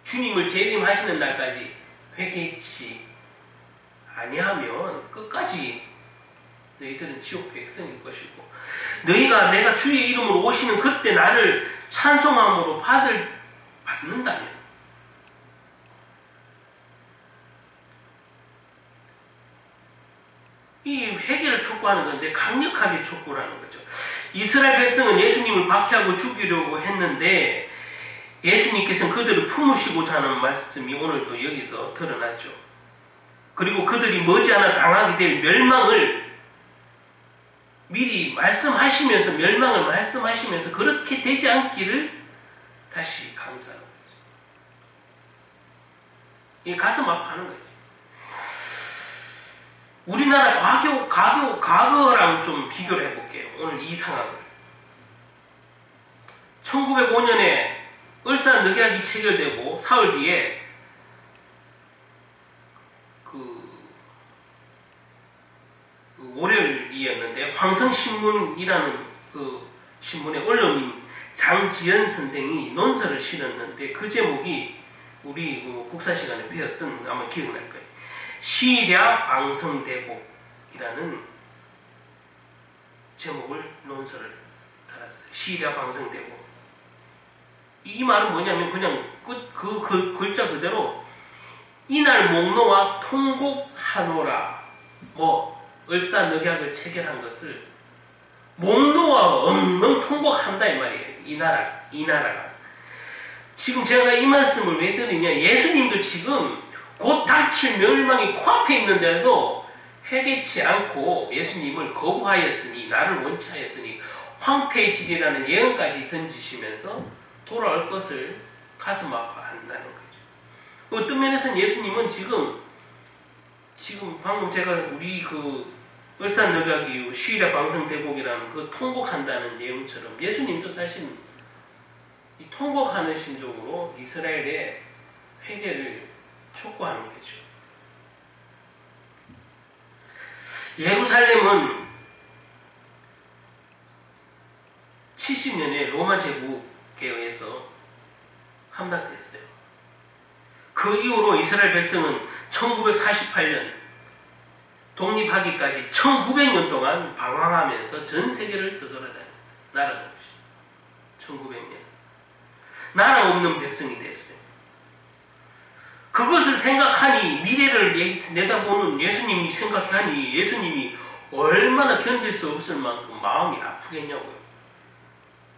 주님을 재림하시는 날까지 회개치 아니하면 끝까지 너희들은 지옥 백성일 것이고, 내가 주의 이름으로 오시는 그때 나를 찬송함으로 받는다면, 이 회개를 촉구하는 건데 강력하게 촉구하는 거죠. 이스라엘 백성은 예수님을 박해하고 죽이려고 했는데 예수님께서는 그들을 품으시고자 하는 말씀이 오늘도 여기서 드러나죠. 그리고 그들이 머지않아 당하게 될 멸망을 미리 멸망을 말씀하시면서 그렇게 되지 않기를 다시 강조하는 거죠. 이게 가슴 아파하는 거죠. 우리나라 과거랑 좀 비교를 해볼게요. 오늘 이 상황을. 1905년에 을사늑약이 체결되고 사흘 뒤에 월요일이었는데 황성신문이라는 그 신문의 언론인 장지연 선생이 논설을 실었는데 그 제목이 우리 국사 시간에 배웠던 아마 기억날 거예요. 시랴 방성대복이라는 제목을 논설을 달았어요. 시랴 방성대복. 이 말은 뭐냐면 그냥 그 글자 그대로 이날 목노와 통곡하노라. 을사늑약을 체결한 것을 목노와 엉엉 통곡한다 이 말이에요. 이 나라가. 지금 제가 이 말씀을 왜 드리냐. 예수님도 지금 곧 닥칠 멸망이 코앞에 있는데도 회개치 않고 예수님을 거부하였으니, 나를 원치 하였으니 황폐해지리라는 예언까지 던지시면서 돌아올 것을 가슴 아파한다는 거죠. 어떤 면에서는 예수님은 지금 방금 제가 우리 을사늑약 이후 시랴 방성대복이라는 그 통곡한다는 내용처럼 예수님도 사실 이 통곡하는 심정으로 이스라엘의 회개를 촉구하는 거죠. 예루살렘은 70년에 로마 제국에 의해서 함락됐어요. 그 이후로 이스라엘 백성은 1948년 독립하기까지 1900년 동안 방황하면서 전 세계를 떠돌아다녔어요. 나라도 없이. 1900년. 나라 없는 백성이 됐어요. 그것을 생각하니, 미래를 내다보는 예수님이 생각하니 예수님이 얼마나 견딜 수 없을 만큼 마음이 아프겠냐고요.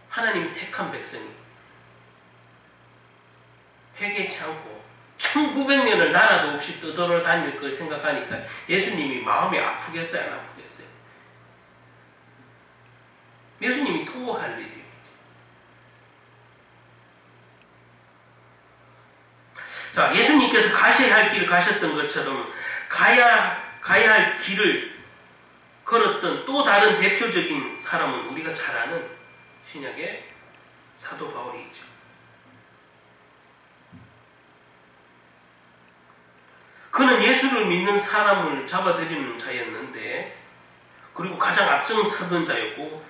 하나님이 택한 백성이 회개치 않고 1900년을 나라도 없이 떠돌아다닐 걸 생각하니까 예수님이 마음이 아프겠어요? 안 아프겠어요? 예수님이 통곡할 일이에요. 자, 예수님께서 가셔야 할 길을 가셨던 것처럼 가야 할 길을 걸었던 또 다른 대표적인 사람은 우리가 잘 아는 신약의 사도 바울이 있죠. 그는 예수를 믿는 사람을 잡아들이는 자였는데, 그리고 가장 앞장서던 자였고,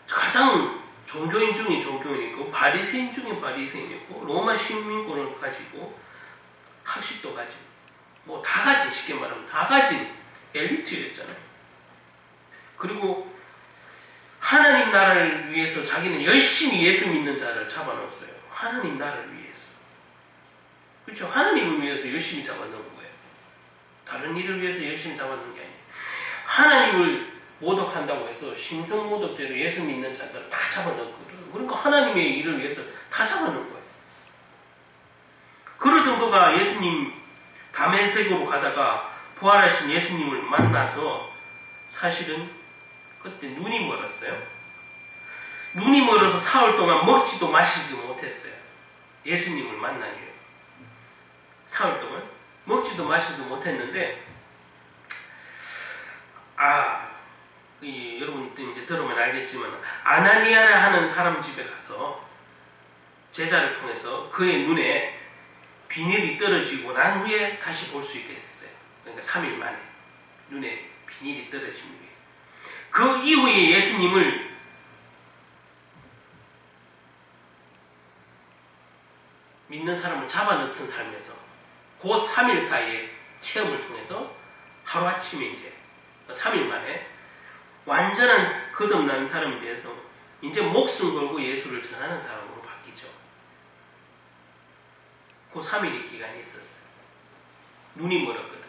가장 종교인 중에 종교인이고, 바리새인 중에 바리새인이고, 로마 식민권을 가지고, 학식도 가지고, 뭐 다 가진, 쉽게 말하면 다 가진 엘리트였잖아요. 그리고 하나님 나라를 위해서 자기는 열심히 예수 믿는 자를 잡아넣었어요. 하나님 나라를 위해서. 그렇죠? 하나님을 위해서 열심히 잡아넣은 거예요. 다른 일을 위해서 열심히 잡아넣은 게 아니에요. 하나님을 모독한다고 해서 신성모독죄로 예수 믿는 자들을 다 잡아넣었거든요. 그러니까 하나님의 일을 위해서 다 잡아넣은 거예요. 그러던 그가 예수님 다메섹으로 가다가 부활하신 예수님을 만나서 사실은 그때 눈이 멀었어요. 눈이 멀어서 사흘 동안 먹지도 마시지도 못했어요. 예수님을 만난 이후에. 사흘 동안 먹지도 마시지도 못했는데, 여러분도 이제 들으면 알겠지만, 아나니아라 하는 사람 집에 가서 제자를 통해서 그의 눈에 비닐이 떨어지고 난 후에 다시 볼 수 있게 됐어요. 그러니까 3일 만에 눈에 비닐이 떨어진 후에. 그 이후에 예수님을 믿는 사람을 잡아넣던 삶에서 그 3일 사이에 체험을 통해서 하루아침에 이제 3일 만에 완전한 거듭난 사람에 대해서 이제 목숨 걸고 예수를 전하는 사람으로 바뀌죠. 그 3일의 기간이 있었어요. 눈이 멀었거든.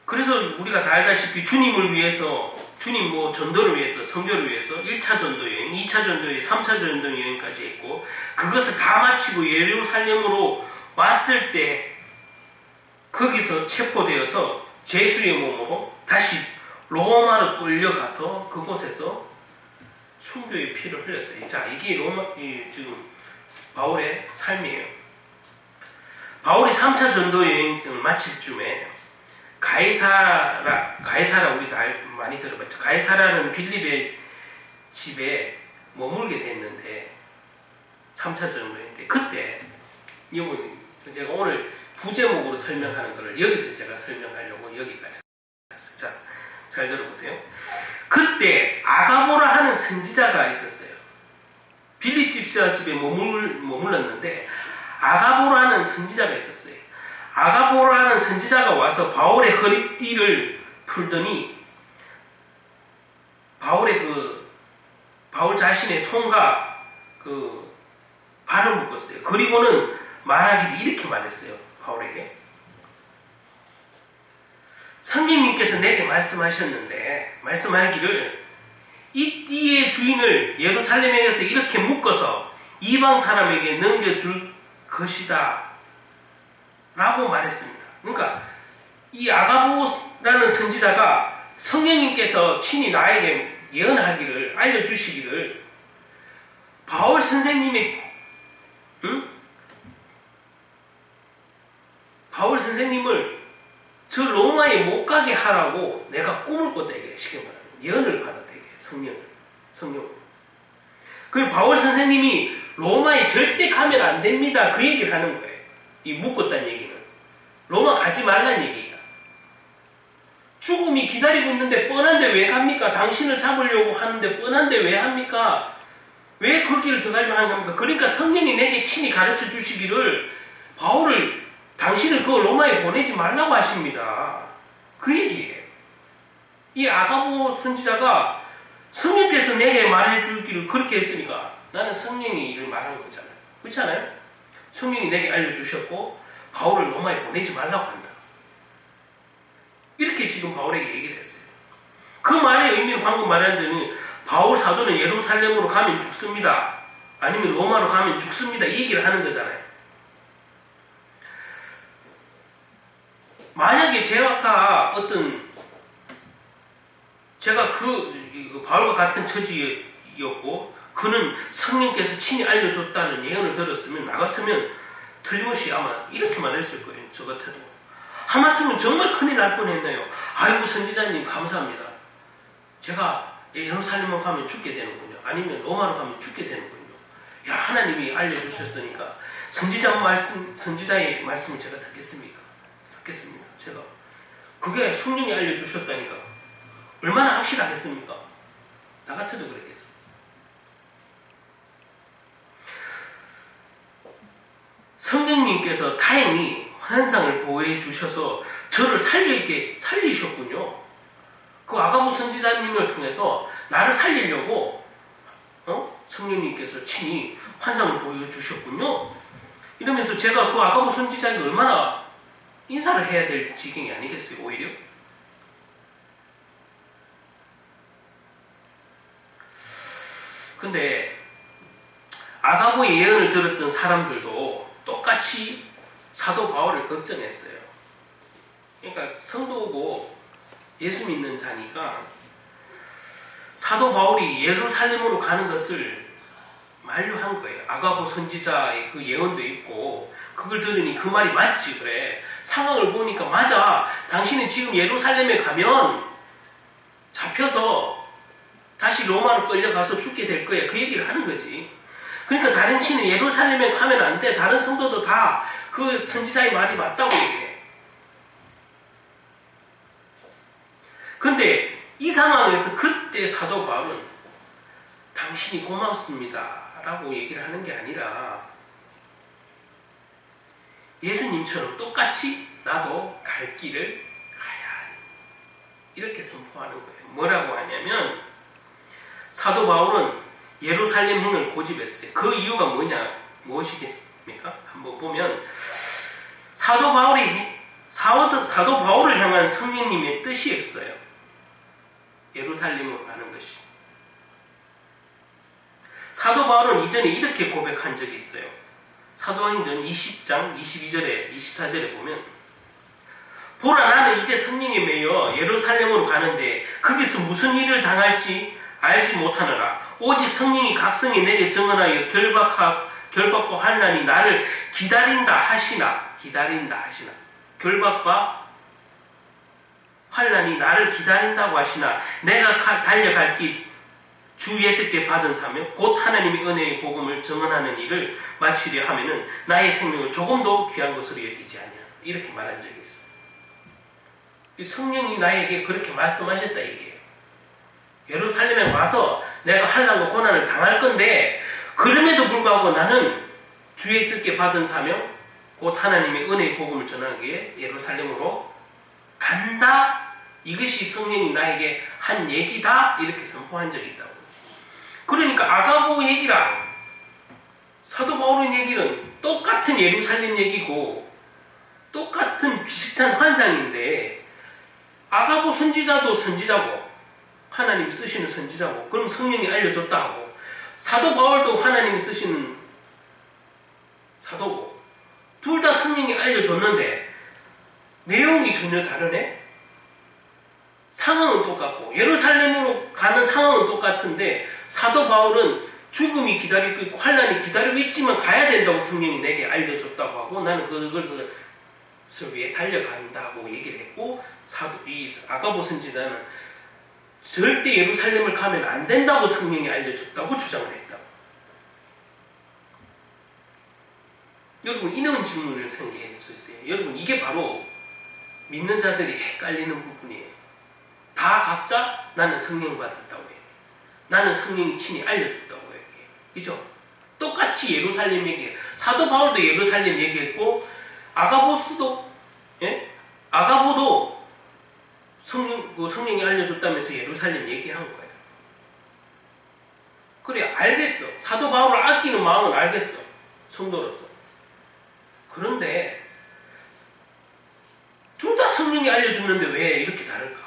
그래서 우리가 다 알다시피 주님을 위해서, 주님 전도를 위해서, 선교를 위해서 1차 전도 여행, 2차 전도 여행, 3차 전도 여행까지 했고, 그것을 다 마치고 예루살렘으로 왔을 때 거기서 체포되어서 제수의 몸으로 다시 로마로 끌려가서 그곳에서 순교의 피를 흘렸어요. 자, 이게 지금 바울의 삶이에요. 바울이 3차 전도 여행을 마칠 쯤에 가이사라 우리 다 많이 들어봤죠. 가이사라는 빌립의 집에 머물게 됐는데 3차 전도 여행 때 그때 제가 오늘 부제목으로 설명하는 것을 여기서 제가 설명하려고 여기까지 왔어요. 자, 잘 들어보세요. 그때 아가보라 하는 선지자가 있었어요. 빌립 집사 집에 머물렀는데 아가보라는 선지자가 있었어요. 아가보라는 선지자가 와서 바울의 허리띠를 풀더니 바울 자신의 손과 발을 묶었어요. 그리고는 말하기를 이렇게 말했어요. 바울에게. 성령님께서 내게 말씀하기를 이 띠의 주인을 예루살렘에서 이렇게 묶어서 이방 사람에게 넘겨줄 것이다 라고 말했습니다. 그러니까 이 아가보라는 선지자가 성령님께서 친히 나에게 예언하기를 알려주시기를 바울 선생님을 저 로마에 못 가게 하라고 내가 꿈을 꿨다게 쉽게 말하면 예언을 받았다게 성령을. 그리고 바울 선생님이 로마에 절대 가면 안 됩니다. 그 얘기를 하는 거예요. 이 묶었다는 얘기는 로마 가지 말란 얘기야. 죽음이 기다리고 있는데 뻔한데 왜 갑니까? 당신을 잡으려고 하는데 뻔한데 왜 합니까? 왜 그 길을 들어가려고 하는 겁니까? 그러니까 성령이 내게 친히 가르쳐 주시기를 당신을 그 로마에 보내지 말라고 하십니다. 그 얘기예요. 이 아가보 선지자가 성령께서 내게 말해주기를 그렇게 했으니까 나는 성령의 일을 말한 거잖아요. 그렇지 않아요? 성령이 내게 알려주셨고 바울을 로마에 보내지 말라고 한다. 이렇게 지금 바울에게 얘기를 했어요. 그 말의 의미는 방금 말한 대로 바울 사도는 예루살렘으로 가면 죽습니다. 아니면 로마로 가면 죽습니다. 이 얘기를 하는 거잖아요. 만약에 제가 바울과 같은 처지였고 그는 성령께서 친히 알려줬다는 예언을 들었으면 나 같으면 틀림없이 아마 이렇게 말했을 거예요. 저 같아도. 하마터면 정말 큰일 날 뻔했네요. 아이고 선지자님 감사합니다. 제가 예루살렘으로 가면 죽게 되는군요. 아니면 로마로 가면 죽게 되는군요. 야, 하나님이 알려주셨으니까 선지자의 말씀을 제가 듣겠습니다. 제가. 그게 성령이 알려주셨다니까. 얼마나 확실하겠습니까? 나 같아도 그랬겠어. 성령님께서 다행히 환상을 보호해 주셔서 저를 살리셨군요. 그 아가보 선지자님을 통해서 나를 살리려고 성령님께서 친히 환상을 보여주셨군요. 이러면서 제가 그 아가보 선지자에게 얼마나 인사를 해야 될 지경이 아니겠어요, 오히려? 근데 아가보의 예언을 들었던 사람들도 똑같이 사도 바울을 걱정했어요. 그러니까 성도고 예수 믿는 자니까 사도 바울이 예루살렘으로 가는 것을 만류한 거예요. 아가보 선지자의 그 예언도 있고 그걸 들으니 그 말이 맞지 그래. 상황을 보니까 맞아. 당신은 지금 예루살렘에 가면 잡혀서 다시 로마로 끌려가서 죽게 될 거야. 그 얘기를 하는 거지. 그러니까 당신은 예루살렘에 가면 안 돼. 다른 성도도 다 그 선지자의 말이 맞다고 얘기해. 근데 이 상황에서 그때 사도 바울은 당신이 고맙습니다 라고 얘기를 하는 게 아니라 예수님처럼 똑같이 나도 갈 길을 가야 하니 이렇게 선포하는 거예요. 뭐라고 하냐면 사도 바울은 예루살렘 행을 고집했어요. 그 이유가 무엇이겠습니까? 한번 보면 사도 바울을 향한 성령님의 뜻이었어요. 예루살렘으로 가는 것이. 사도 바울은 이전에 이렇게 고백한 적이 있어요. 사도행전 20장 22절에 24절에 보면 보라 나는 이제 성령에 매여 예루살렘으로 가는데 거기서 무슨 일을 당할지 알지 못하노라. 오직 성령이 각성에 내게 증언하여 결박과 환난이 나를 기다린다 하시나. 결박과 환난이 나를 기다린다고 하시나 내가 달려갈 길 주 예수께 받은 사명 곧 하나님의 은혜의 복음을 증언하는 일을 마치려 하면은 나의 생명을 조금도 귀한 것으로 여기지 아니하노라. 이렇게 말한 적이 있어. 성령이 나에게 그렇게 말씀하셨다 이게. 예루살렘에 와서 내가 환난과 고난을 당할 건데 그럼에도 불구하고 나는 주 예수께 받은 사명 곧 하나님의 은혜의 복음을 전하기 위해 예루살렘으로 간다. 이것이 성령이 나에게 한 얘기다. 이렇게 선포한 적이 있다고. 그러니까 아가보 얘기랑 사도 바울의 얘기는 똑같은 예루살렘 얘기고 똑같은 비슷한 환상인데 아가보 선지자도 선지자고 하나님이 쓰시는 선지자고 그럼 성령이 알려줬다 하고 사도 바울도 하나님이 쓰시는 사도고 둘 다 성령이 알려줬는데 내용이 전혀 다르네? 상황은 똑같고 예루살렘으로 가는 상황은 똑같은데 사도 바울은 죽음이 기다리고 있고 환난이 기다리고 있지만 가야 된다고 성령이 내게 알려줬다고 하고 나는 그것을 위해 달려간다고 얘기를 했고 이 아가보 선지자는 절대 예루살렘을 가면 안 된다고 성령이 알려줬다고 주장을 했다고. 여러분 이런 질문을 생기게 수 있어요. 여러분 이게 바로 믿는 자들이 헷갈리는 부분이에요. 다 각자 나는 성령 받았다고 해요. 나는 성령이 친히 알려줬다고 해요. 그죠? 똑같이 예루살렘 얘기해요. 사도 바울도 예루살렘 얘기했고 아가보도 성령이 알려줬다면서 예루살렘 얘기한 거예요. 그래 알겠어. 사도 바울을 아끼는 마음은 알겠어. 성도로서. 그런데 둘 다 성령이 알려줬는데 왜 이렇게 다를까?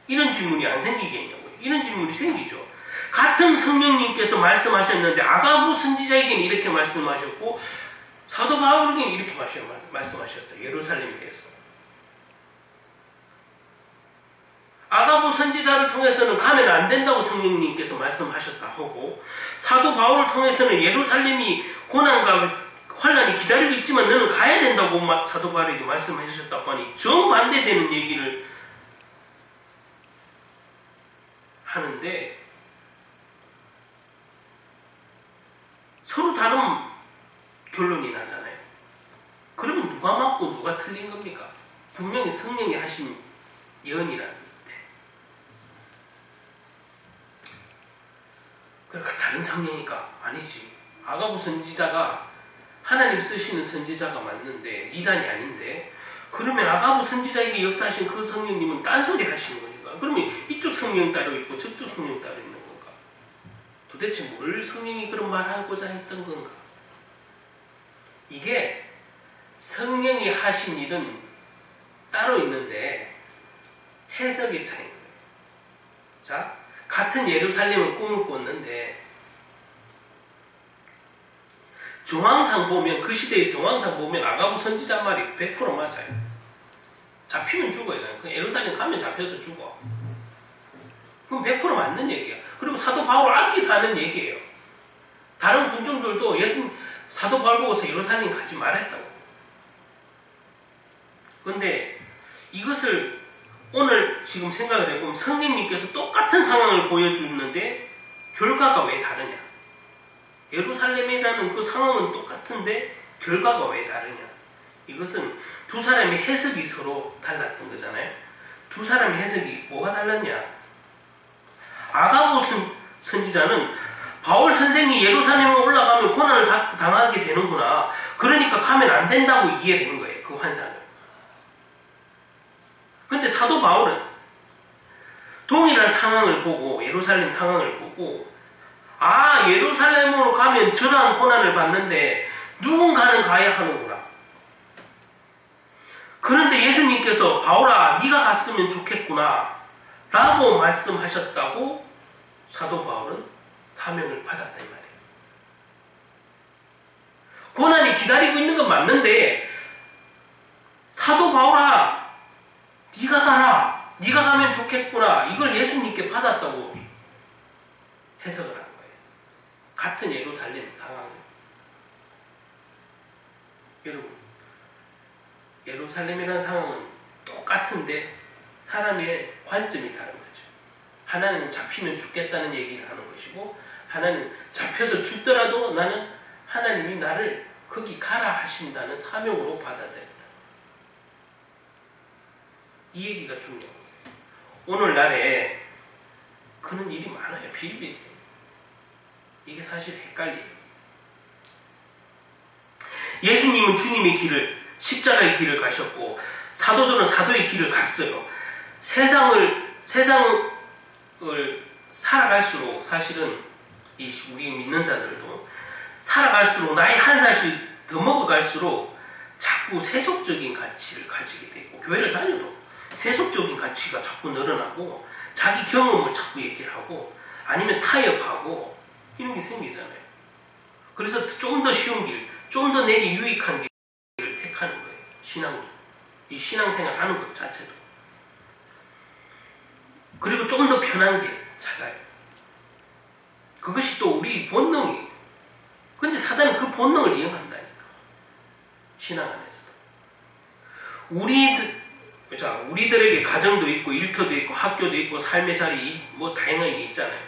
이런 질문이 안 생기겠냐고요. 이런 질문이 생기죠. 같은 성령님께서 말씀하셨는데 아가보 선지자에게는 이렇게 말씀하셨고 사도 바울에게는 이렇게 말씀하셨어요. 예루살렘에 대해서. 아가보 선지자를 통해서는 가면 안 된다고 성령님께서 말씀하셨다 하고 사도 바울을 통해서는 예루살렘이 고난과 환난이 기다리고 있지만 너는 가야 된다고 사도 바울에게 말씀하셨다고 하니 정반대되는 얘기를 하는데 서로 다른 결론이 나잖아요. 그러면 누가 맞고 누가 틀린 겁니까? 분명히 성령이 하신 예언이라는데. 그러니까 다른 성령이니까 아니지. 아가부 선지자가 하나님 쓰시는 선지자가 맞는데 이단이 아닌데, 그러면 아가부 선지자에게 역사하신 그 성령님은 딴소리 하시는 거니까. 그러면 이쪽 성령 따로 있고 저쪽 성령 따로 있는 건가? 도대체 뭘 성령이 그런 말하고자 했던 건가? 이게 성령이 하신 일은 따로 있는데 해석의 차이인 거예요. 자, 같은 예루살렘을 꿈을 꿨는데 정황상 보면, 그 시대의 정황상 보면 아가부 선지자 말이 100% 맞아요. 잡히면 죽어요. 예루살렘 가면 잡혀서 죽어. 그럼 100% 맞는 얘기야. 그리고 사도 바울을 아끼서 하는 얘기예요. 다른 군중들도 사도 바울 보고서 예루살렘 가지 말았다고. 그런데 이것을 오늘 지금 생각을 해보면 성령님께서 똑같은 상황을 보여주는데 결과가 왜 다르냐? 예루살렘이라는 그 상황은 똑같은데 결과가 왜 다르냐? 이것은 두 사람의 해석이 서로 달랐던 거잖아요. 두 사람의 해석이 뭐가 달랐냐? 아가부 선지자는 바울 선생이 예루살렘에 올라가면 고난을 당하게 되는구나. 그러니까 가면 안 된다고 이해된 거예요. 그 환상을. 근데 사도 바울은 동일한 상황을 보고, 예루살렘 상황을 보고, 아, 예루살렘으로 가면 저러한 고난을 받는데 누군가는 가야 하는구나. 그런데 예수님께서 바울아, 네가 갔으면 좋겠구나 라고 말씀하셨다고 사도 바울은 사명을 받았단 말이에요. 고난이 기다리고 있는 건 맞는데 사도 바울아, 네가 가라, 네가 가면 좋겠구나, 이걸 예수님께 받았다고 해석을 한 거예요. 같은 예루살렘 상황을. 여러분, 예루살렘이라는 상황은 똑같은데 사람의 관점이 다른 거죠. 하나는 잡히면 죽겠다는 얘기를 하는 것이고, 하나는 잡혀서 죽더라도 나는 하나님이 나를 거기 가라 하신다는 사명으로 받아들였다. 이 얘기가 중요한 거예요. 오늘날에 그런 일이 많아요. 비일비재. 이게 사실 헷갈려요. 예수님은 주님의 길을, 십자가의 길을 가셨고 사도들은 사도의 길을 갔어요. 세상을 살아갈수록, 사실은 우리 믿는 자들도 살아갈수록, 나이 한 살씩 더 먹어갈수록 자꾸 세속적인 가치를 가지게 되고, 교회를 다녀도 세속적인 가치가 자꾸 늘어나고, 자기 경험을 자꾸 얘기를 하고, 아니면 타협하고, 이런 게 생기잖아요. 그래서 좀 더 쉬운 길, 좀 더 내게 유익한 길을 택하는 거예요. 신앙도. 이 신앙생활 하는 것 자체도. 그리고 좀 더 편한 길 찾아요. 그것이 또 우리 본능이에요. 근데 사단은 그 본능을 이용한다니까. 신앙 안에서도. 우리들에게 가정도 있고, 일터도 있고, 학교도 있고, 삶의 자리, 뭐 다양하게 있잖아요.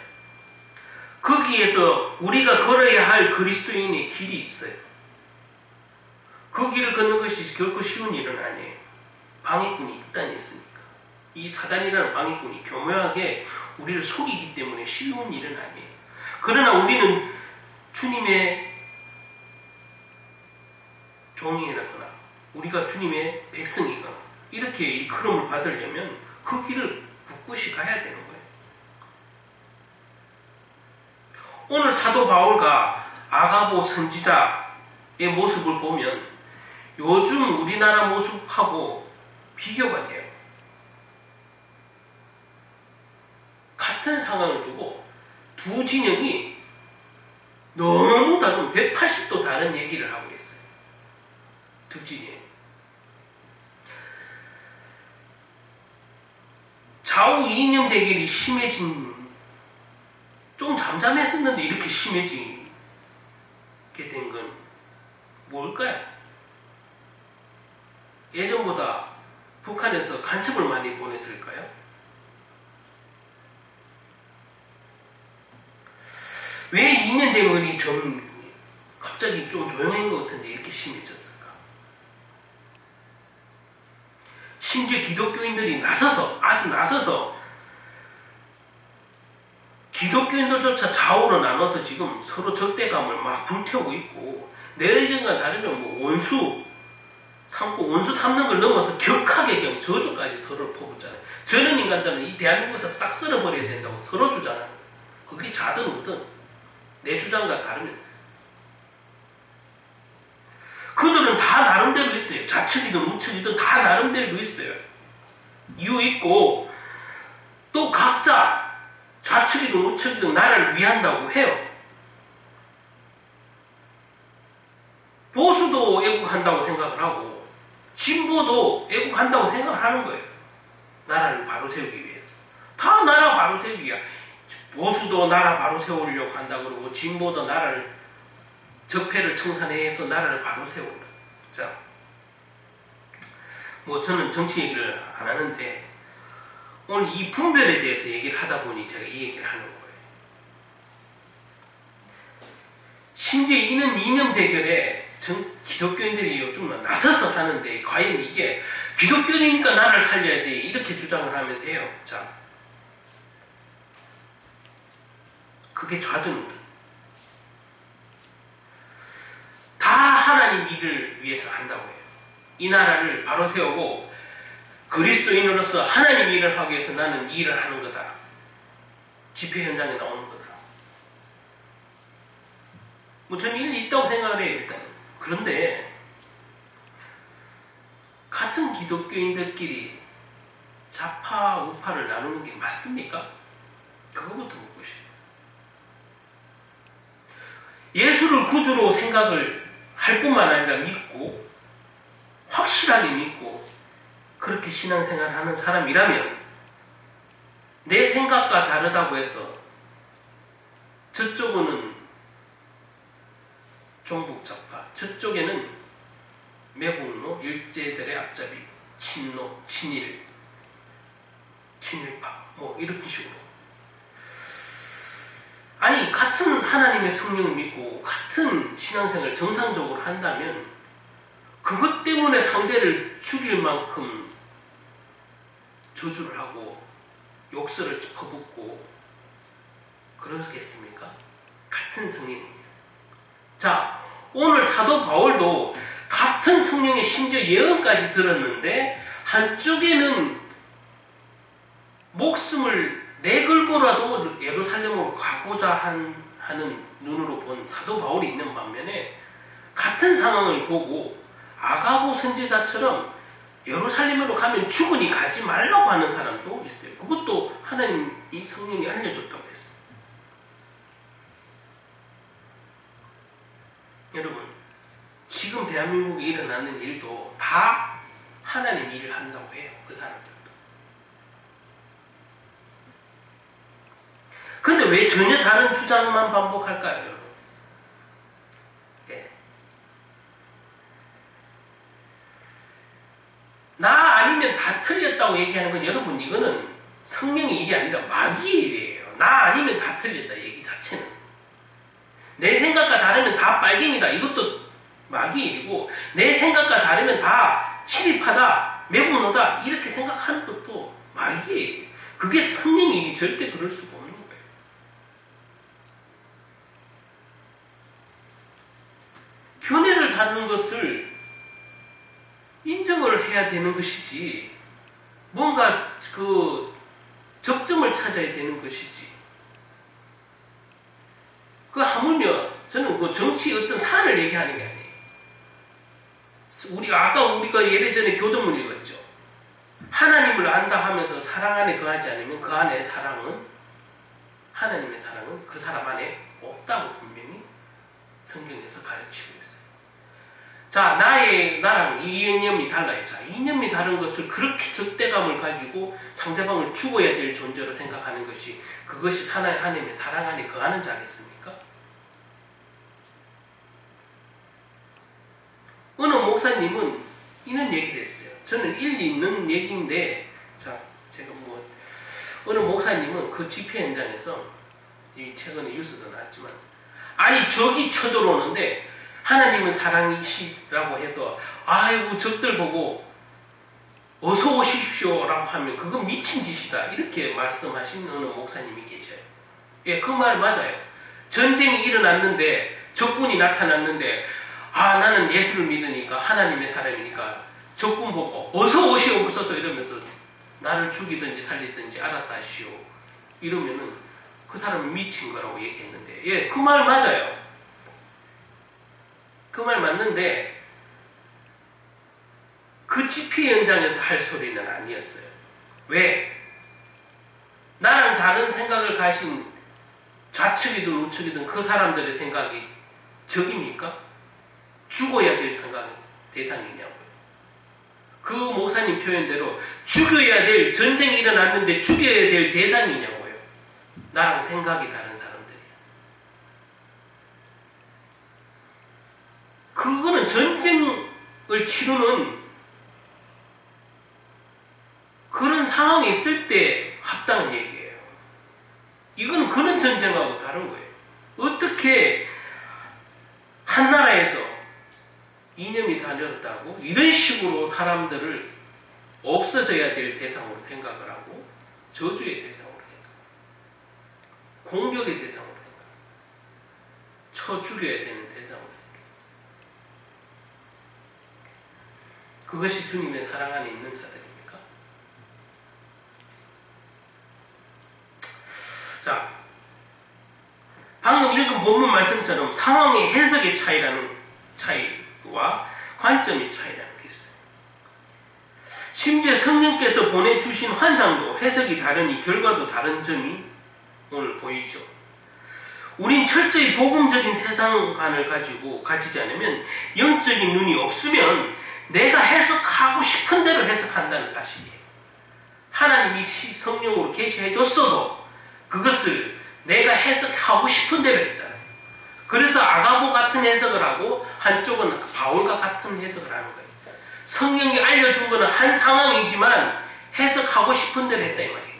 거기에서 우리가 걸어야 할 그리스도인의 길이 있어요. 그 길을 걷는 것이 결코 쉬운 일은 아니에요. 방해꾼이 일단 있으니까. 이 사단이라는 방해꾼이 교묘하게 우리를 속이기 때문에 쉬운 일은 아니에요. 그러나 우리는 주님의 종이라거나 우리가 주님의 백성이거나 이렇게 일컬음을 받으려면 그 길을 굳굳이 가야 되는 거예요. 오늘 사도 바울과 아가보 선지자의 모습을 보면 요즘 우리나라 모습하고 비교가 돼요. 같은 상황을 두고 두 진영이 너무 다른, 180도 다른 얘기를 하고 있어요. 두 진영. 좌우 이념 대결이 심해진, 좀 잠잠했었는데 이렇게 심해지게 된 건 뭘까요? 예전보다 북한에서 간첩을 많이 보냈을까요? 왜 2년 되면 좀 갑자기 좀 조용한 것 같은데 이렇게 심해졌을까? 심지어 기독교인들이 아주 나서서 기독교인들조차 좌우로 나눠서 지금 서로 적대감을 막 불태우고 있고, 내 의견과 다르면 뭐 원수 삼는 걸 넘어서 격하게 저주까지 서로를 퍼붓잖아요. 저런 인간들은 이 대한민국에서 싹 쓸어버려야 된다고 서로 주장하는 거예요. 그게 좌든 우든 내 주장과 다르면 그들은 다 나름대로 있어요. 좌측이든 우측이든 다 나름대로 있어요. 이유 있고, 또 각자 좌측이든 우측이든 나라를 위한다고 해요. 보수도 애국한다고 생각을 하고 진보도 애국한다고 생각을 하는 거예요. 나라를 바로 세우기 위해서. 다 나라 바로 세우기 위해. 보수도 나라 바로 세우려고 한다 그러고 진보도 나라를 적폐를 청산해서 나라를 바로 세운다. 자, 뭐 저는 정치 얘기를 안 하는데 오늘 이 분별에 대해서 얘기를 하다 보니 제가 이 얘기를 하는 거예요. 심지어 이념 대결에 기독교인들이 요즘 나서서 하는데, 과연 이게 기독교인이니까 나라를 살려야지 이렇게 주장을 하면서 해요. 자, 그게 좌든 우든 다 하나님 일을 위해서 한다고 해요. 이 나라를 바로 세우고 그리스도인으로서 하나님 일을 하기 위해서 나는 이 일을 하는 거다. 집회 현장에 나오는 거다. 뭐 저는 일이 있다고 생각을 해요, 일단. 그런데 같은 기독교인들끼리 좌파, 우파를 나누는 게 맞습니까? 그거부터 묻고 싶어요. 예수를 구주로 생각을 할 뿐만 아니라 믿고, 확실하게 믿고, 그렇게 신앙생활을 하는 사람이라면 내 생각과 다르다고 해서 저쪽은 종북좌파, 저쪽에는 매국노, 일제들의 앞잡이, 친노, 친일, 친일파, 뭐 이런 식으로. 아니, 같은 하나님의 성령을 믿고 같은 신앙생활을 정상적으로 한다면 그것 때문에 상대를 죽일 만큼 저주를 하고 욕설을 퍼붓고 그러겠습니까? 같은 성령이에요. 자, 오늘 사도 바울도 같은 성령의 심지어 예언까지 들었는데 한쪽에는 목숨을 내걸고라도 예루살렘으로 가고자 하는 눈으로 본 사도 바울이 있는 반면에 같은 상황을 보고 아가보 선지자처럼 예루살렘으로 가면 죽으니 가지 말라고 하는 사람도 있어요. 그것도 하나님이 성령이 알려줬다고 했어요. 여러분, 지금 대한민국에 일어나는 일도 다 하나님 일을 한다고 해요. 그 사람들도. 근데 왜 전혀 다른 주장만 반복할까요, 여러분? 네. 나 아니면 다 틀렸다고 얘기하는 건, 여러분, 이거는 성령의 일이 아니라 마귀의 일이에요. 나 아니면 다 틀렸다 얘기 자체는. 내 생각과 다르면 다 빨갱이다, 이것도 마귀의 일이고, 내 생각과 다르면 다 친일파다, 매국노다 이렇게 생각하는 것도 마귀의 일이에요. 그게 성령의 일이 절대 그럴 수가 없는 거예요. 견해를 다루는 것을 인정을 해야 되는 것이지, 뭔가 그 접점을 찾아야 되는 것이지. 그 하물며 저는 그 정치 어떤 사안을 얘기하는 게 아니에요. 우리가 예전에 교동문 읽었죠. 하나님을 안다 하면서 사랑 안에 거하지 않으면 그 안에 사랑은, 하나님의 사랑은 그 사람 안에 없다고 분명히 성경에서 가르치고 있어요. 자, 나랑 이 이념이 달라요. 자, 이념이 다른 것을 그렇게 적대감을 가지고 상대방을 죽어야 될 존재로 생각하는 것이, 그것이 하나님의 사랑 안에 거하는 자겠습니까? 어느 목사님은 이런 얘기를 했어요. 저는 일리 있는 얘기인데, 자, 제가 어느 목사님은 그 집회 현장에서 이 최근에 뉴스도 나왔지만, 아니 적이 쳐들어오는데 하나님은 사랑이시라고 해서 아이고 적들 보고 어서 오십시오라고 하면 그건 미친 짓이다 이렇게 말씀하신 어느 목사님이 계셔요. 예, 그 말 맞아요. 전쟁이 일어났는데 적군이 나타났는데 나는 예수를 믿으니까 하나님의 사람이니까 적군 보고 어서 오시옵소서 이러면서 나를 죽이든지 살리든지 알아서 하시오 이러면은 그 사람은 미친 거라고 얘기했는데, 예, 그 말 맞아요. 그 말 맞는데 그 집회 현장에서 할 소리는 아니었어요. 왜? 나랑 다른 생각을 가신 좌측이든 우측이든 그 사람들의 생각이 적입니까? 죽어야 될 생각의 대상이냐고요. 그 목사님 표현대로 죽여야 될, 전쟁이 일어났는데 죽여야 될 대상이냐고요. 나랑 생각이 다른 사람들이야. 그거는 전쟁을 치르는 그런 상황이 있을 때 합당한 얘기예요. 이거는 그런 전쟁하고 다른 거예요. 어떻게 한 나라에서 이념이 다녔다고 이런 식으로 사람들을 없어져야 될 대상으로 생각을 하고 저주의 대상으로 생각, 공격의 대상으로 생각, 쳐 죽여야 되는 대상으로 생각. 그것이 주님의 사랑 안에 있는 자들입니까? 자, 방금 읽은 본문 말씀처럼 상황의 해석의 차이와 관점의 차이라는 게 있어요. 심지어 성령께서 보내주신 환상도 해석이 다르니 결과도 다른 점이 오늘 보이죠. 우린 철저히 복음적인 세상관을 가지지 않으면 영적인 눈이 없으면 내가 해석하고 싶은 대로 해석한다는 사실이에요. 하나님이 성령으로 계시해줬어도 그것을 내가 해석하고 싶은 대로 했잖아요. 그래서 아가보 같은 해석을 하고 한쪽은 바울과 같은 해석을 하는 거예요. 성령이 알려준 거는 한 상황이지만 해석하고 싶은 대로 했다 이 말이에요.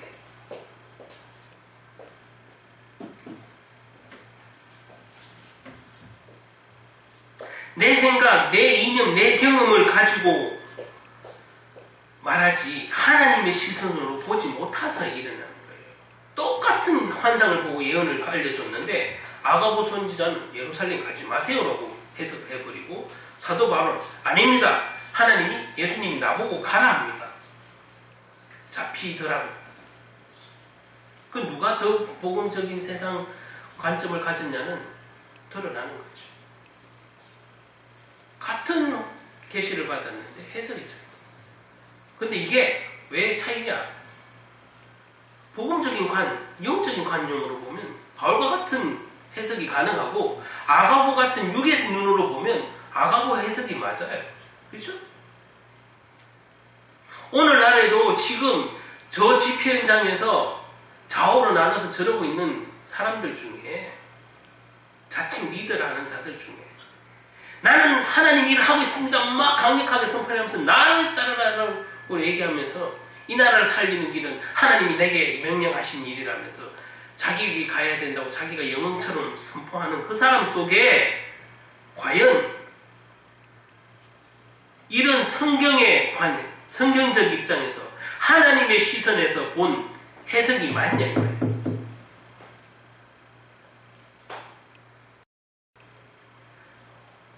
내 생각, 내 이념, 내 경험을 가지고 말하지 하나님의 시선으로 보지 못해서 일어나는 거예요. 똑같은 환상을 보고 예언을 알려줬는데 아가보 선지자는 예루살렘 가지 마세요라고 해석을 해버리고 사도 바울은 아닙니다. 하나님이 예수님이 나보고 가라 합니다. 잡히더라고. 그 누가 더 복음적인 세상 관점을 가졌냐는 드러나는 거죠. 같은 계시를 받았는데 해석이 차이. 근데 이게 왜 차이냐? 복음적인 영적인 관념으로 보면 바울과 같은 해석이 가능하고 아가보 같은 육의 눈으로 보면 아가보 해석이 맞아요. 그렇죠? 오늘날에도 지금 저 집회 현장에서 좌우로 나눠서 저러고 있는 사람들 중에 자칭 리더라는 자들 중에 나는 하나님 일을 하고 있습니다. 막 강력하게 선포하면서 나를 따르라고 얘기하면서 이 나라를 살리는 길은 하나님이 내게 명령하신 일이라면서 자기 가야 된다고 자기가 영웅처럼 선포하는 그 사람 속에 과연 이런 성경의 관념, 성경적 입장에서 하나님의 시선에서 본 해석이 맞냐 이 말이에요.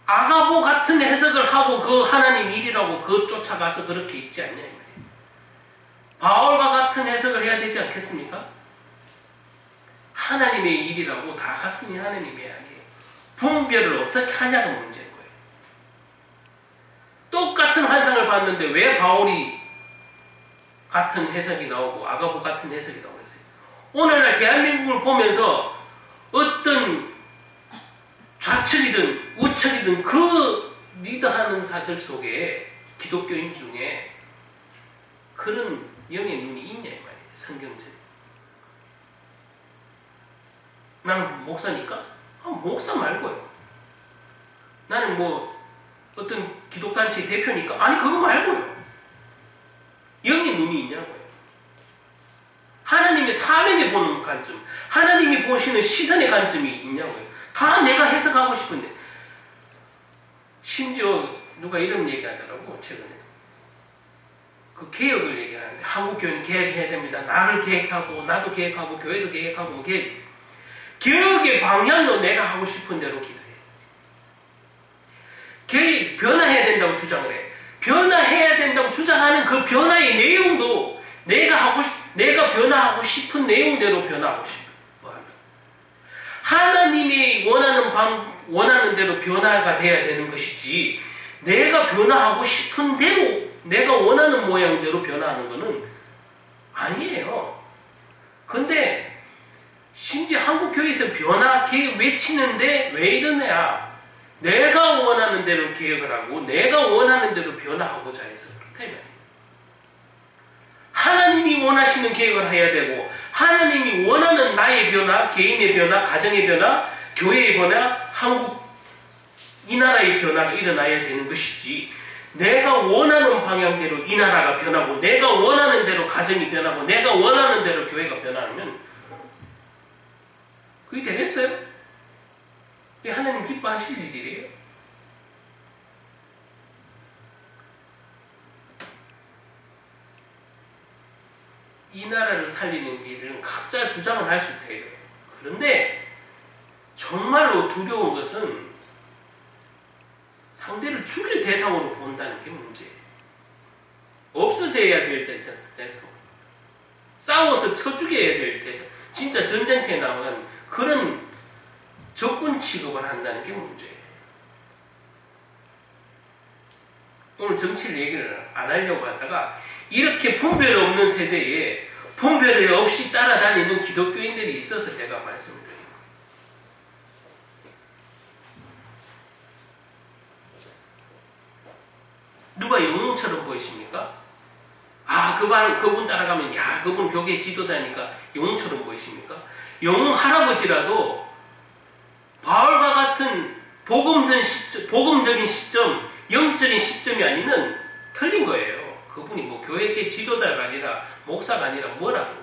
아가보 같은 해석을 하고 그 하나님 일이라고 그것 쫓아가서 그렇게 있지 않냐 이 말이에요. 바울과 같은 해석을 해야 되지 않겠습니까? 하나님의 일이라고 다 같은 일 하나님이 아니에요. 분별을 어떻게 하냐가 문제인 거예요. 똑같은 환상을 봤는데 왜 바울이 같은 해석이 나오고 아가보 같은 해석이 나오고 있어요. 오늘날 대한민국을 보면서 어떤 좌측이든 우측이든 그 리더하는 사들 속에 기독교인 중에 그런 영의 눈이 있냐 이 말이에요. 성경적. 나는 목사니까? 목사 말고요. 나는 뭐 어떤 기독단체의 대표니까? 아니 그거 말고요. 영의 눈이 있냐고요. 하나님의 사명에 보는 관점, 하나님이 보시는 시선의 관점이 있냐고요. 다 내가 해석하고 싶은데. 심지어 누가 이런 얘기 하더라고, 최근에. 그 개혁을 얘기하는데, 한국 교회는 개혁해야 됩니다. 나를 개혁하고, 나도 개혁하고, 교회도 개혁하고, 뭐 개혁의 방향도 내가 하고 싶은 대로 기도해. 개혁, 변화해야 된다고 주장을 해. 변화해야 된다고 주장하는 그 변화의 내용도 내가 변화하고 싶은 내용대로 변화하고 싶어. 하나님이 원하는 대로 변화가 돼야 되는 것이지, 내가 변화하고 싶은 대로, 내가 원하는 모양대로 변화하는 것은 아니에요. 근데, 심지어 한국교회에서 변화, 개혁 외치는데 왜 이러냐? 내가 원하는 대로 개혁을 하고, 내가 원하는 대로 변화하고자 해서 그렇다, 이 말이에요. 하나님이 원하시는 개혁을 해야 되고, 하나님이 원하는 나의 변화, 개인의 변화, 가정의 변화, 교회의 변화, 이 나라의 변화가 일어나야 되는 것이지, 내가 원하는 방향대로 이 나라가 변하고, 내가 원하는 대로 가정이 변하고, 내가 원하는 대로 교회가 변하면 그게 되겠어요? 그게 하나님 기뻐하실 일이래요. 이 나라를 살리는 길은 각자 주장을 할 수 있대요. 그런데 정말로 두려운 것은 상대를 죽일 대상으로 본다는 게 문제예요. 없어져야 될 대상, 싸워서 쳐 죽여야 될 대상, 진짜 전쟁터에 나오는 그런 적군 취급을 한다는 게 문제예요. 오늘 정치를 얘기를 안 하려고 하다가 이렇게 분별 없는 세대에 분별 없이 따라다니는 기독교인들이 있어서 제가 말씀드려요. 누가 영웅처럼 보이십니까? 아, 그분 따라가면, 야, 그분 교계 지도자니까 영웅처럼 보이십니까? 영웅 할아버지라도 바울과 같은 복음적인 시점, 영적인 시점이 아니면 틀린 거예요. 그분이 뭐 교회계 지도자가 아니라, 목사가 아니라 뭐라도.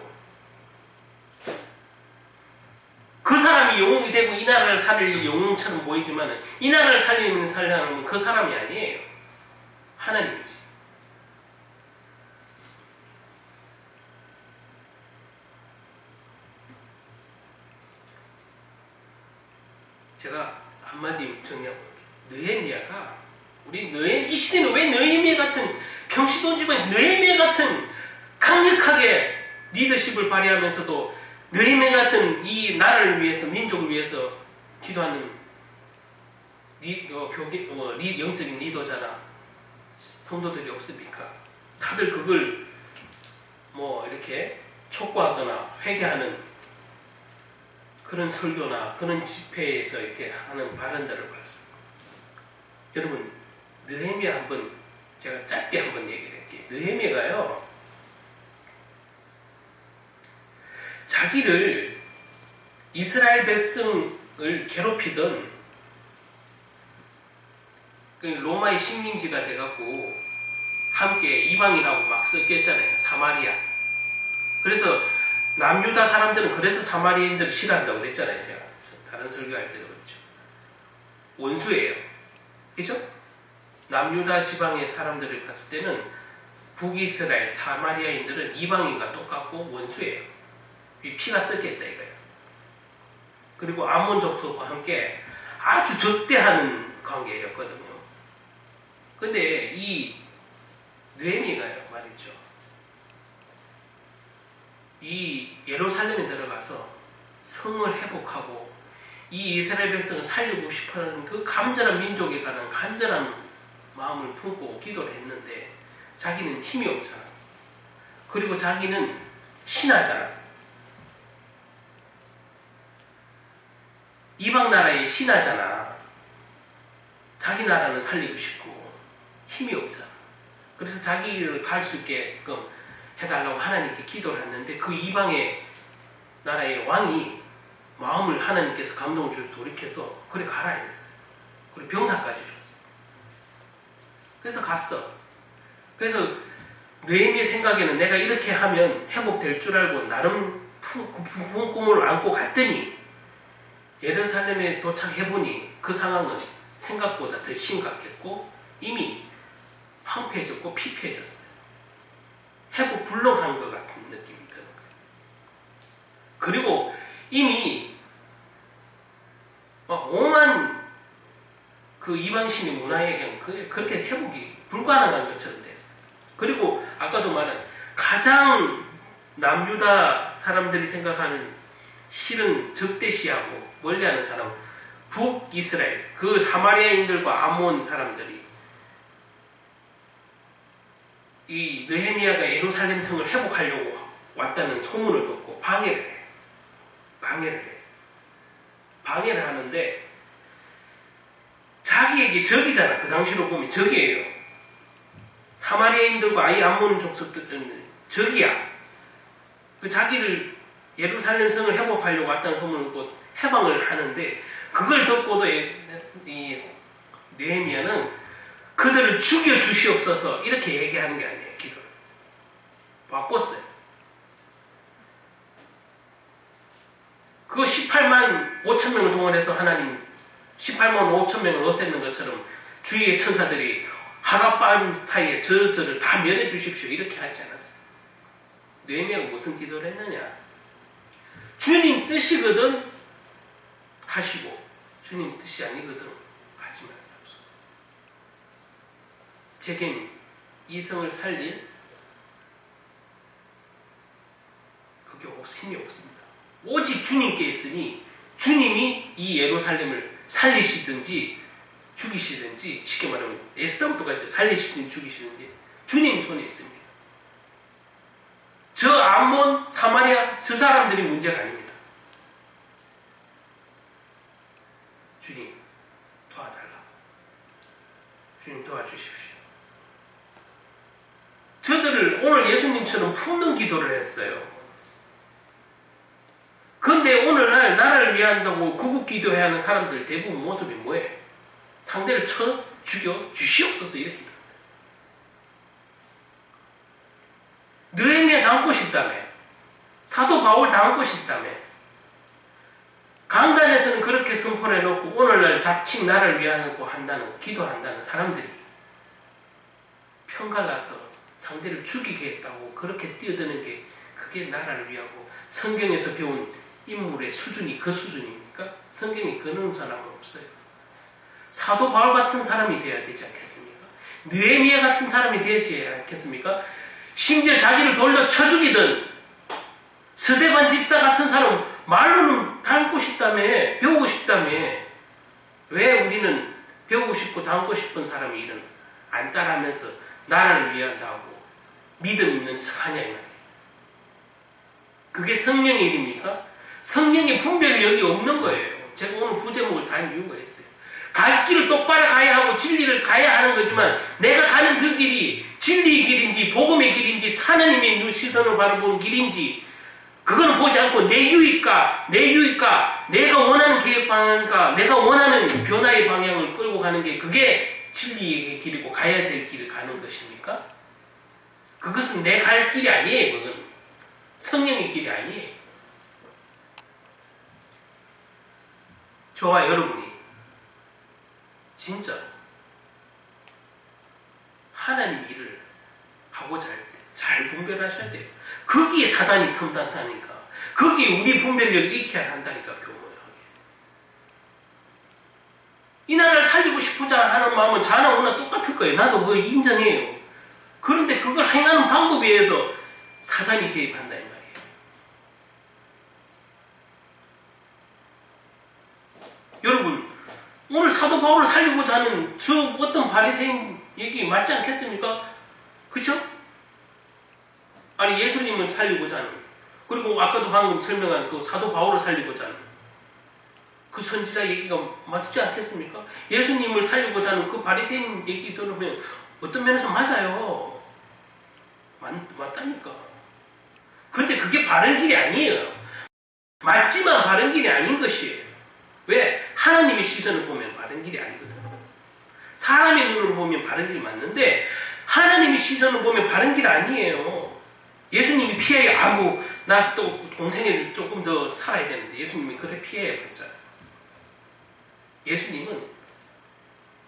그 사람이 영웅이 되고 이 나라를 살릴 영웅처럼 보이지만, 이 나라를 살리는 사람은 그 사람이 아니에요. 하나님이지. 제가 한마디 정리해볼게요. 느헤미야가, 이 시대는 왜 느헤미야 같은, 경시돈 집안 느헤미야 같은 강력하게 리더십을 발휘하면서도 느헤미야 같은 이 나라를 위해서, 민족을 위해서 기도하는 영적인 리더자나 성도들이 없습니까? 다들 그걸 뭐 이렇게 촉구하거나 회개하는 그런 설교나 그런 집회에서 이렇게 하는 발언들을 봤습니다. 여러분, 느헤미야 한번 제가 짧게 한번 얘기를 할게요. 느헤미야가요, 자기를 이스라엘 백성을 괴롭히던 로마의 식민지가 돼갖고 함께 이방이라고 막 섞였잖아요. 사마리아. 그래서 남유다 사람들은 그래서 사마리아인들을 싫어한다고 그랬잖아요. 제가 다른 설교할 때도 그렇죠. 원수예요. 그죠? 남유다 지방의 사람들을 봤을 때는 북이스라엘 사마리아인들은 이방인과 똑같고 원수예요. 피가 섞였다 이거예요. 그리고 암몬 족속과 함께 아주 적대하는 관계였거든요. 근데 이 느헤미야가요 말이죠. 이 예루살렘에 들어가서 성을 회복하고 이 이스라엘 백성을 살리고 싶어하는 그 간절한 민족에 관한 간절한 마음을 품고 기도를 했는데 자기는 힘이 없잖아. 그리고 자기는 신하잖아. 이방 나라의 신하잖아. 자기 나라는 살리고 싶고 힘이 없잖아. 그래서 자기를 갈 수 있게끔 해달라고 하나님께 기도를 했는데 그 이방의 나라의 왕이 마음을 하나님께서 감동을 주셔서 돌이켜서 그래 가라 했어요. 그리고 병사까지 줬어. 그래서 갔어. 그래서 느헤미야 생각에는 내가 이렇게 하면 회복될 줄 알고 나름 부푼 꿈을 안고 갔더니 예루살렘에 도착해보니 그 상황은 생각보다 더 심각했고 이미 황폐해졌고 피폐해졌어요. 해고 불능한 것 같은 느낌이 드는 거예요. 그리고 이미 오만 그 이방신의 문화에 그렇게 회복이 불가능한 것처럼 됐어요. 그리고 아까도 말한 가장 남유다 사람들이 생각하는 실은 적대시하고 멀리하는 사람 북이스라엘 그 사마리아인들과 아몬 사람들이 이 느헤미야가 예루살렘 성을 회복하려고 왔다는 소문을 듣고 방해를 해. 방해를 하는데 자기에게 적이잖아. 그 당시로 보면 적이에요. 사마리아인들과 이 아몬 족속들은 적이야. 그 자기를 예루살렘 성을 회복하려고 왔다는 소문을 듣고 해방을 하는데 그걸 듣고도 이 느헤미야는 그들을 죽여 주시옵소서 이렇게 얘기하는 게 아니에요. 기도를 바꿨어요. 그거 18만 5천 명을 동원해서 하나님 18만 5천 명을 없애는 것처럼 주위의 천사들이 하룻밤 사이에 저를 다 면해 주십시오 이렇게 하지 않았어요. 느헤미야가 무슨 기도를 했느냐? 주님 뜻이거든 하시고 주님 뜻이 아니거든 하지 말옵소서. 제겐 이 성을 살릴 그게 힘이 없습니다. 오직 주님께 있으니 주님이 이 예루살렘을 살리시든지 죽이시든지 쉽게 말하면 에스더부터까지 살리시든지 죽이시든지 주님 손에 있습니다. 저 암몬, 사마리아 저 사람들이 문제가 아닙니다. 주님 도와달라. 주님 도와주십시오. 저들을 오늘 예수님처럼 품는 기도를 했어요. 그런데 오늘날 나라를 위한다고 구국 기도해야 하는 사람들 대부분 모습이 뭐예요? 상대를 쳐 죽여 주시옵소서 이렇게 기도합니다. 느헤미야 당하고 싶다며. 사도 바울 당하고 싶다며. 강단에서는 그렇게 선포를 해놓고 오늘날 자칭 나라를 위하고 한다는 기도한다는 사람들이 편갈라서 상대를 죽이겠다고 그렇게 뛰어드는 게 그게 나라를 위하고 성경에서 배운 인물의 수준이 그 수준입니까? 성경에 그런 사람은 없어요. 사도 바울 같은 사람이 되어야 되지 않겠습니까? 느헤미야 같은 사람이 되지 않겠습니까? 심지어 자기를 돌려 쳐 죽이던 스데반 집사 같은 사람 말로는 닮고 싶다며 배우고 싶다며 왜 우리는 배우고 싶고 닮고 싶은 사람의 일은 안 따라하면서 나라를 위한다고 믿음 있는 척하냐 이 말이에요. 그게 성령의 일입니까? 성령의 분별이 여기 없는 거예요. 제가 오늘 부제목을 단 이유가 있어요. 갈 길을 똑바로 가야 하고 진리를 가야 하는 거지만 내가 가는 그 길이 진리의 길인지 복음의 길인지 하나님의 눈 시선을 바라보는 길인지 그거는 보지 않고 내 유익과 내가 원하는 계획 방향과 내가 원하는 변화의 방향을 끌고 가는 게 그게 진리의 길이고 가야 될 길을 가는 것입니까? 그것은 내 갈 길이 아니에요. 그건 성령의 길이 아니에요. 저와 여러분이 진짜 하나님 일을 하고자 할 때 잘 분별하셔야 돼요. 거기에 사단이 틈단다니까. 거기에 우리 분별력을 익혀야 한다니까. 교훈을 하게. 이 나라를 살리고 싶고자 하는 마음은 자나 오나 똑같을 거예요. 나도 그거 인정해요. 그런데 그걸 행하는 방법에 의해서 사단이 개입한다 이 말이에요. 여러분 오늘 사도 바울을 살리고자 하는 저 어떤 바리새인 얘기 맞지 않겠습니까? 그렇죠? 아니 예수님을 살리고자 하는 그리고 아까도 방금 설명한 그 사도 바울을 살리고자 하는 그 선지자 얘기가 맞지 않겠습니까? 예수님을 살리고자 하는 그 바리새인 얘기 들으면 어떤 면에서 맞아요. 맞다니까. 근데 그게 바른 길이 아니에요. 맞지만 바른 길이 아닌 것이에요. 왜? 하나님의 시선을 보면 바른 길이 아니거든요. 사람의 눈으로 보면 바른 길이 맞는데 하나님의 시선을 보면 바른 길 아니에요. 예수님이 피해, 아이고, 나 또 동생이 조금 더 살아야 되는데 예수님이 그래 피해봤잖아요. 예수님은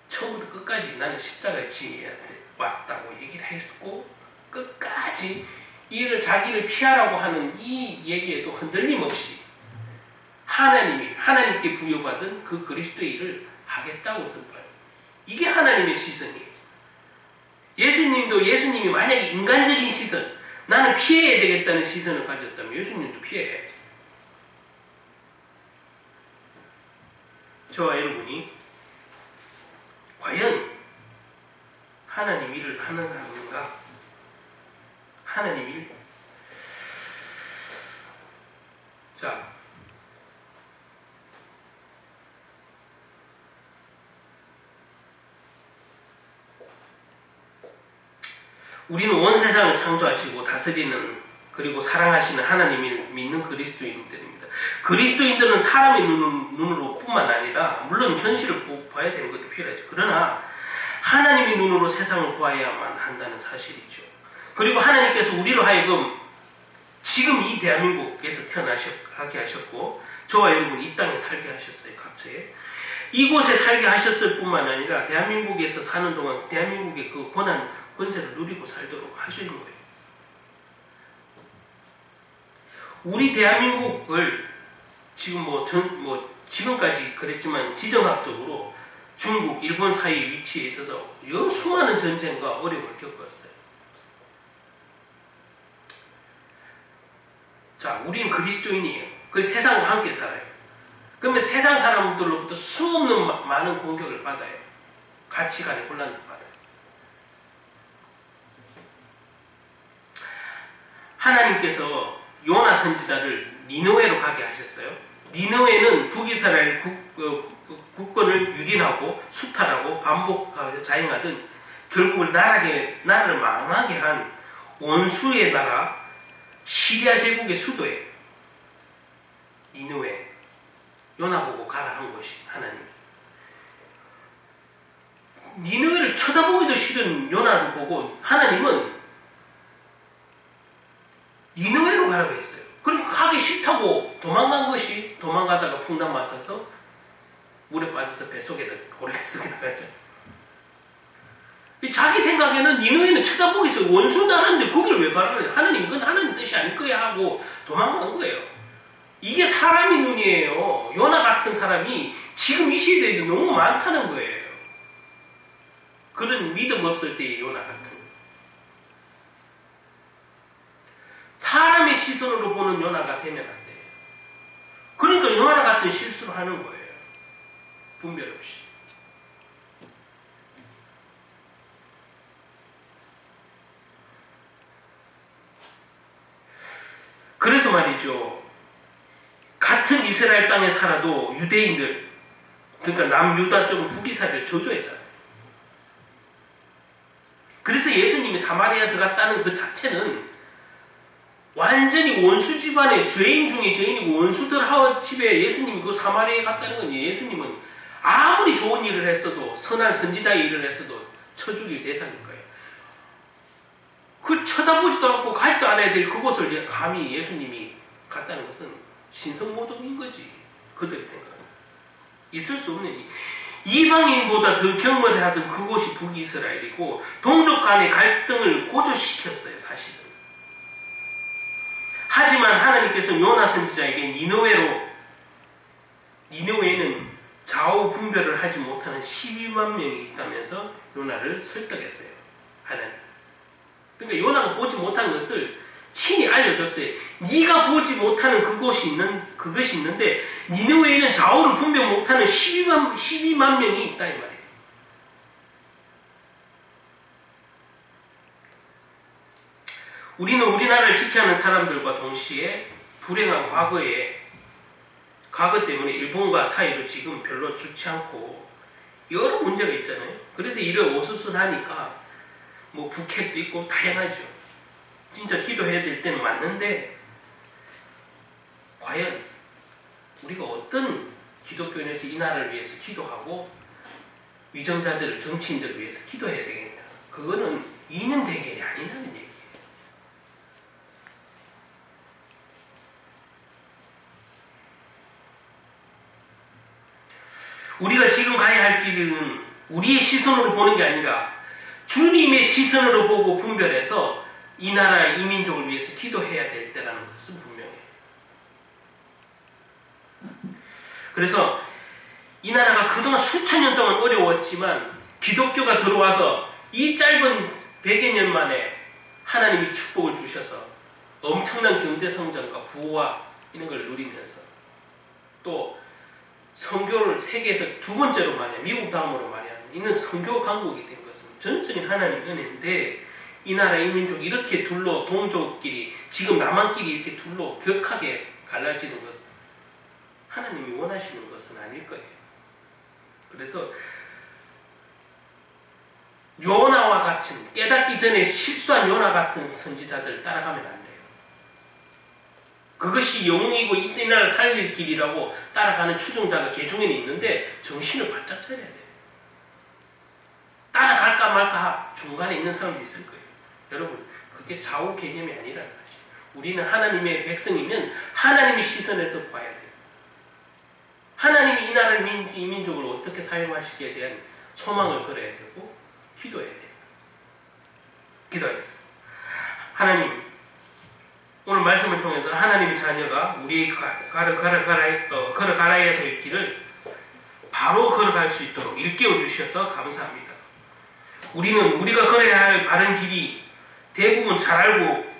처음부터 끝까지 나는 십자가에 지어야 왔다고 얘기를 했고, 끝까지 자기를 피하라고 하는 이 얘기에도 흔들림 없이 하나님께 부여받은 그 그리스도의 일을 하겠다고 선포해요. 이게 하나님의 시선이에요. 예수님이 만약에 인간적인 시선, 나는 피해야 되겠다는 시선을 가졌다면 예수님도 피해야지. 저와 여러분이 과연 하나님 일을 하는 사람인가? 하나님 일. 자, 우리는 온 세상을 창조하시고 다스리는 그리고 사랑하시는 하나님을 믿는 그리스도인들입니다. 그리스도인들은 사람의 눈으로 뿐만 아니라 물론 현실을 봐야 되는 것도 필요하죠. 그러나 하나님의 눈으로 세상을 보아야만 한다는 사실이죠. 그리고 하나님께서 우리로 하여금 지금 이 대한민국에서 태어나게 하셨고 저와 여러분 이 땅에 살게 하셨어요. 각처에. 이곳에 살게 하셨을 뿐만 아니라 대한민국에서 사는 동안 대한민국의 그 권세를 누리고 살도록 하신 거예요. 우리 대한민국을 지금 지금까지 그랬지만 지정학적으로 중국, 일본 사이의 위치에 있어서 여러 수많은 전쟁과 어려움을 겪었어요. 자, 우리는 그리스도인이에요. 그 세상과 함께 살아요. 그러면 세상 사람들로부터 수없는 많은 공격을 받아요. 가치관의 혼란도 받아요. 하나님께서 요나 선지자를 니느웨로 가게 하셨어요. 니느웨는 북이스라엘 국권을 유린하고 수탈하고 반복하면서 자행하던 결국은 나라를 망하게 한 원수의 나라 시리아 제국의 수도에 니느웨 요나 보고 가라 한 것이 하나님. 니느웨를 쳐다보기도 싫은 요나를 보고 하나님은 니느웨로 가라고 했어요. 그리고 가기 싫다고 도망가다가 풍랑 맞아서 물에 빠져서 고래 뱃속에 나갔죠. 자기 생각에는 니느웨는 쳐다보고 있어요. 원수 나라인데 거기를 왜 가라고 해요? 하나님 이건 하나님 뜻이 아닐 거야 하고 도망간 거예요. 이게 사람의 눈이에요. 요나 같은 사람이 지금 이 시대에도 너무 많다는 거예요. 그런 믿음 없을 때의 요나 같은. 사람의 시선으로 보는 요나가 되면 안 돼요. 그러니까 요나 같은 실수를 하는 거예요. 분별 없이. 그래서 말이죠. 같은 이스라엘 땅에 살아도 유대인들, 그러니까 남유다 쪽은 북이스라엘을 저주했잖아요. 그래서 예수님이 사마리아 들어갔다는 그 자체는 완전히 원수 집안의 죄인 중에 죄인이고 원수들 집에 예수님이 그 사마리아에 갔다는 건 예수님은 아무리 좋은 일을 했어도 선한 선지자의 일을 했어도 쳐죽일 대상일 거예요. 그걸 쳐다보지도 않고 가지도 않아야 될 그곳을 감히 예수님이 갔다는 것은 신성모독인 거지. 그들의 생각은. 있을 수 없는 이방인보다 더 경멸하던 그곳이 북이스라엘이고 동족 간의 갈등을 고조시켰어요. 사실은. 하지만 하나님께서 요나 선지자에게 니느웨에는 좌우 분별을 하지 못하는 12만 명이 있다면서 요나를 설득했어요. 하나님. 그러니까 요나가 보지 못한 것을 친히 알려줬어요. 네가 보지 못하는 그것이 있는데 니느웨에는 좌우를 분별 못하는 12만 명이 있다 이 말이에요. 우리는 우리나라를 지켜하는 사람들과 동시에 불행한 과거 때문에 일본과 사이도 지금 별로 좋지 않고 여러 문제가 있잖아요. 그래서 일을 오수순하니까 북핵도 있고 다양하죠. 진짜 기도해야 될 때는 맞는데 과연 우리가 어떤 기독교인에서 이 나라를 위해서 기도하고 위정자들을 정치인들을 위해서 기도해야 되겠냐. 그거는 이념 대결이 아니라는 얘기예요. 우리가 지금 가야 할 길은 우리의 시선으로 보는 게 아니라 주님의 시선으로 보고 분별해서 이 나라, 이 민족을 위해서 기도해야 될 때라는 것은 분명해요. 그래서 이 나라가 그동안 수천 년 동안 어려웠지만 기독교가 들어와서 이 짧은 100여 년 만에 하나님이 축복을 주셔서 엄청난 경제 성장과 부와 이런 걸 누리면서 또 선교를 세계에서 두 번째로 많이 미국 다음으로 많이 하는 이는 선교 강국이 된 것은 전적인 하나님 은혜인데 이 나라 이 민족이 이렇게 둘로 동족끼리 지금 남한끼리 이렇게 둘로 격하게 갈라지는 것 하나님이 원하시는 것은 아닐 거예요. 그래서 요나와 같은 깨닫기 전에 실수한 요나 같은 선지자들을 따라가면 안 돼요. 그것이 영웅이고 이 나라를 살릴 길이라고 따라가는 추종자가 개중에는 있는데 정신을 바짝 차려야 돼요. 따라갈까 말까 중간에 있는 사람도 있을 거예요. 여러분 그게 좌우 개념이 아니라는 사실. 우리는 하나님의 백성이면 하나님의 시선에서 봐야 돼요. 하나님이 이 나라를 이 민족을 어떻게 사용하시기에 대한 소망을 걸어야 되고 기도해야 돼요. 기도하겠습니다. 하나님 오늘 말씀을 통해서 하나님의 자녀가 우리의 걸어가야 될 길을 바로 걸어갈 수 있도록 일깨워 주셔서 감사합니다. 우리는 우리가 걸어야 할 바른 길이 대부분 잘 알고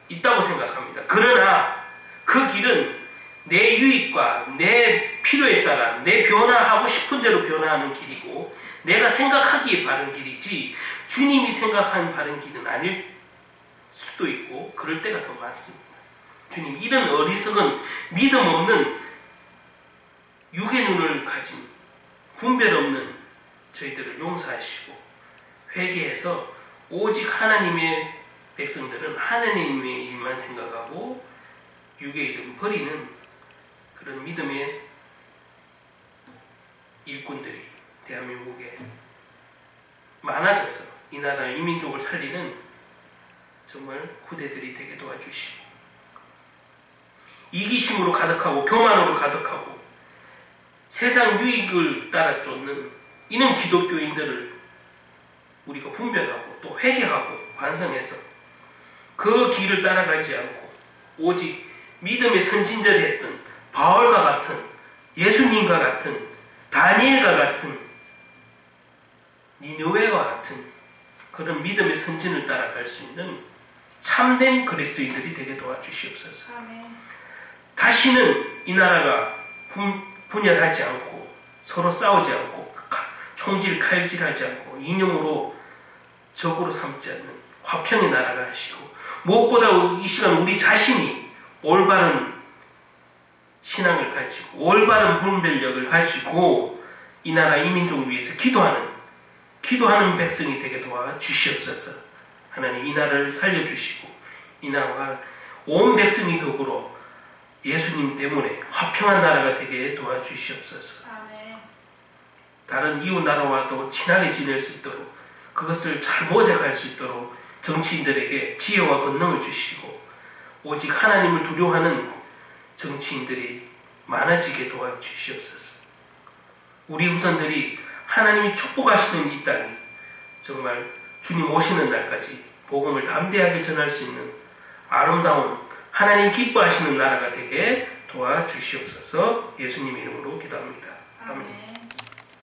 있다고 생각합니다. 그러나 그 길은 내 유익과 내 필요에 따라 내 변화하고 싶은 대로 변화하는 길이고 내가 생각하기에 바른 길이지 주님이 생각한 바른 길은 아닐 수도 있고 그럴 때가 더 많습니다. 주님 이런 어리석은 믿음 없는 육의 눈을 가진 분별 없는 저희들을 용서하시고 회개해서 오직 하나님의 백성들은 하나님의 일만 생각하고 육의 일은 버리는 그런 믿음의 일꾼들이 대한민국에 많아져서 이 나라 이 민족을 살리는 정말 후대들이 되게 도와주시고 이기심으로 가득하고 교만으로 가득하고 세상 유익을 따라 쫓는 이는 기독교인들을 우리가 분별하고 또 회개하고 반성해서 그 길을 따라가지 않고 오직 믿음의 선진자를 했던 바울과 같은 예수님과 같은 다니엘과 같은 니느웨와 같은 그런 믿음의 선진을 따라갈 수 있는 참된 그리스도인들이 되게 도와주시옵소서. 아멘. 다시는 이 나라가 분열하지 않고 서로 싸우지 않고 총질 칼질하지 않고 이념으로 적으로 삼지 않는 화평의 나라가 하시고 무엇보다 이 시간 우리 자신이 올바른 신앙을 가지고 올바른 분별력을 가지고 이 나라 이 민족을 위해서 기도하는 백성이 되게 도와주시옵소서. 하나님 이 나라를 살려주시고 이 나라가 온 백성이 더불어 예수님 때문에 화평한 나라가 되게 도와주시옵소서. 아멘. 다른 이웃 나라와도 친하게 지낼 수 있도록 그것을 잘 모색할 수 있도록 정치인들에게 지혜와 권능을 주시고 오직 하나님을 두려워하는 정치인들이 많아지게 도와주시옵소서. 우리 후손들이 하나님이 축복하시는 이 땅이 정말 주님 오시는 날까지 복음을 담대하게 전할 수 있는 아름다운 하나님 기뻐하시는 나라가 되게 도와주시옵소서. 예수님 이름으로 기도합니다. 아멘.